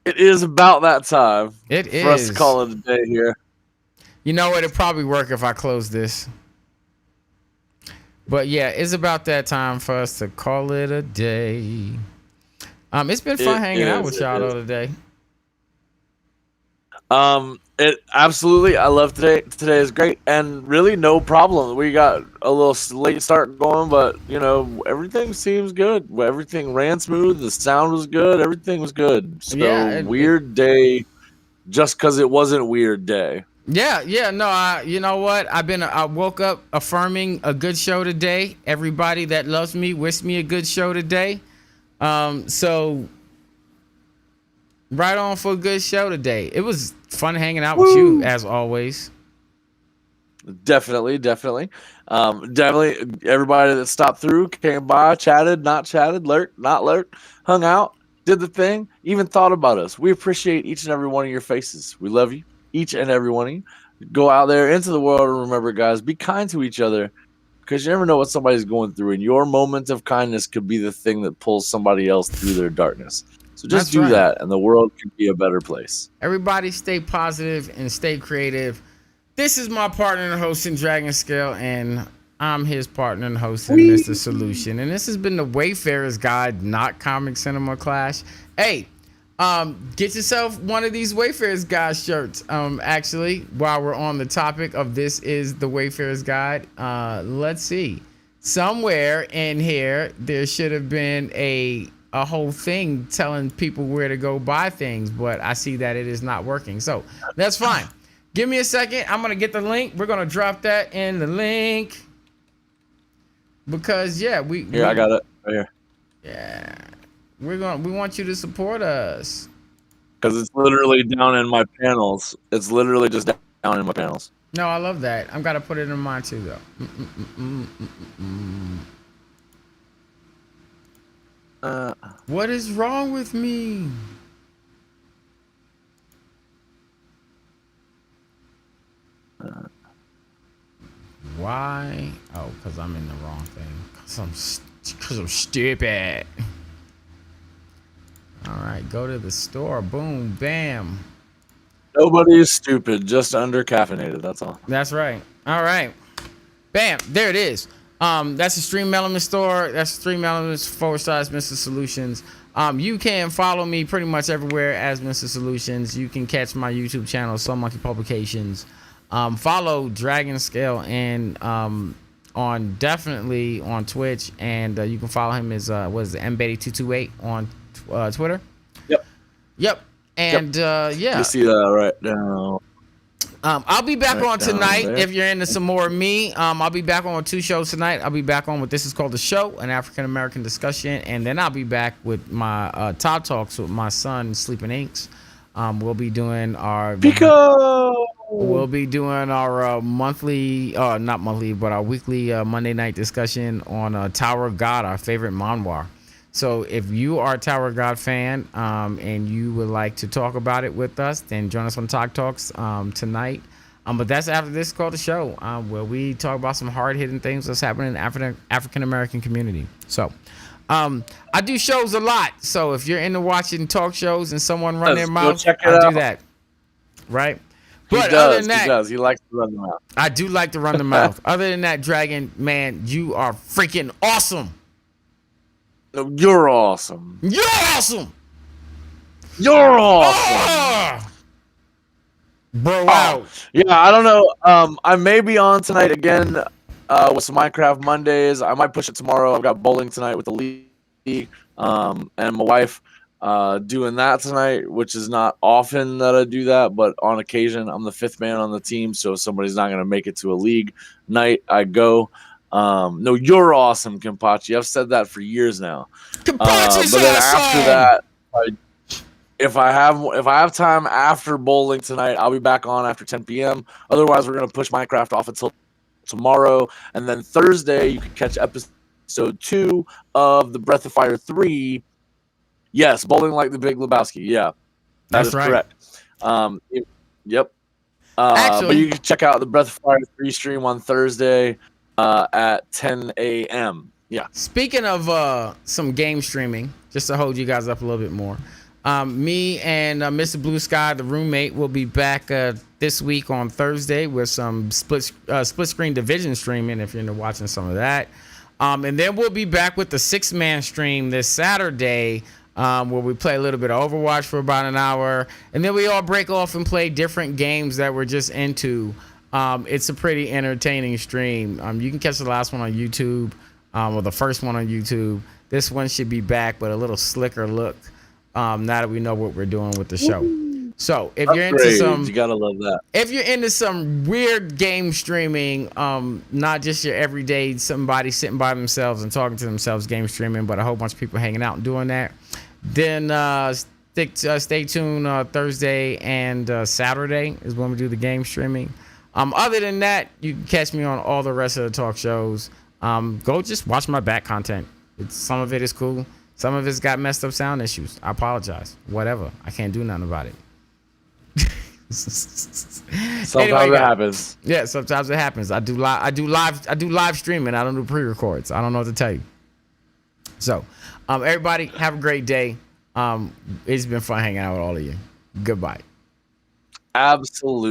it is about that time It for us to is. call it a day here. You know, it'd probably work if I close this. But yeah, it's about that time for us to call it a day. It's been fun It hanging out is. with It y'all is. though today. It absolutely. I love today. Today is great, and really no problem. We got a little late start going, but everything seems good. Everything ran smooth. The sound was good. Everything was good. So Yeah, weird day, just because it wasn't weird day. yeah. No, you know what? I woke up affirming a good show today. Everybody that loves me, wish me a good show today. So right on for a good show today. It was fun hanging out with you as always. Definitely. Definitely. Everybody that stopped through, came by, chatted, not chatted, lurked, not lurked, hung out, did the thing, even thought about us. We appreciate each and every one of your faces. We love you, each and every one of you. Go out there into the world and remember, guys, be kind to each other, because you never know what somebody's going through, and your moment of kindness could be the thing that pulls somebody else through their darkness. So just That's do right. that, and the world can be a better place. Everybody stay positive and stay creative. This is my partner and host in Dragon Scale, and I'm his partner and host in Mr. Solution. And this has been the Wayfarers Guide, not Comic Cinema Clash. Hey, get yourself one of these Wayfarers Guide shirts. Actually, while we're on the topic of this is the Wayfarers Guide, let's see. Somewhere in here, there should have been a a whole thing telling people where to go buy things, but I see that it is not working. So that's fine. Give me a second. I'm gonna get the link. We're gonna drop that in the link because Yeah, I got it right here. Yeah, we want you to support us. Because it's literally down in my panels. It's literally just down in my panels. No, I love that. I'm gotta put it in mine too, though. What is wrong with me? Why? Oh, because I'm in the wrong thing. Because I'm stupid. All right, go to the store. Boom, bam. Nobody is stupid, just under caffeinated. That's all. That's right. All right. Bam. There it is. That's the Stream Element store. That's Stream Elements / Mr. Solutions. You can follow me pretty much everywhere as Mr. Solutions. You can catch my YouTube channel, Soul Monkey Publications. Follow Dragon Scale and on definitely on Twitch, and you can follow him as MBetty228 on Twitter. Yep. And yeah, you see that right now. I'll be back Right on tonight there. if you're into some more of me. I'll be back on 2 shows tonight. I'll be back on what this is called The Show, an African American discussion, and then I'll be back with my Top Talks with my son, Sleeping Inks. We'll be doing our Pico. We'll be doing our monthly, not monthly, but our weekly Monday night discussion on Tower of God, our favorite manhwa. So if you are a Tower of God fan and you would like to talk about it with us, then join us on Talk Talks tonight. But that's after this is called The Show, where we talk about some hard-hitting things that's happening in the African-American community. So I do shows a lot. So if you're into watching talk shows and someone run their mouth, I do that. Right? But other than that, he likes to run the mouth. I do like to run the mouth. Other than that, Dragon, man, you are freaking awesome. No, you're awesome. You're awesome. You're awesome. Bro, out. Yeah, I don't know. I may be on tonight again with some Minecraft Mondays. I might push it tomorrow. I've got bowling tonight with the league and my wife doing that tonight, which is not often that I do that, but on occasion. I'm the 5th man on the team, so if somebody's not going to make it to a league night, I go. No, you're awesome, Kimpachi. I've said that for years now. Kimpachi's but then awesome! after that, if I have time after bowling tonight, I'll be back on after 10 p.m. Otherwise, we're gonna push Minecraft off until tomorrow, and then Thursday you can catch episode 2 of the Breath of Fire 3. Yes, bowling like the Big Lebowski. Yeah, that's right. Correct. Yep. Actually, but you can check out the Breath of Fire 3 stream on Thursday at 10 a.m. Yeah. Speaking of some game streaming, just to hold you guys up a little bit more, me and Mr. Blue Sky, the roommate, will be back this week on Thursday with some split screen division streaming if you're into watching some of that. And then we'll be back with the 6-man stream this Saturday where we play a little bit of Overwatch for about an hour. And then we all break off and play different games that we're just into. It's a pretty entertaining stream. You can catch the last one on YouTube, or the first one on YouTube. This one should be back, but a little slicker look now that we know what we're doing with the show. So if you're into some, you gotta love that. If you're into some weird game streaming, not just your everyday somebody sitting by themselves and talking to themselves game streaming, but a whole bunch of people hanging out and doing that, then stay tuned. Thursday and Saturday is when we do the game streaming. Other than that, you can catch me on all the rest of the talk shows. Go just watch my back content. Some of it is cool. Some of it's got messed up sound issues. I apologize. Whatever. I can't do nothing about it. Sometimes it happens. Yeah, sometimes it happens. I do live streaming. I don't do pre-records. I don't know what to tell you. So, everybody have a great day. It's been fun hanging out with all of you. Goodbye. Absolutely.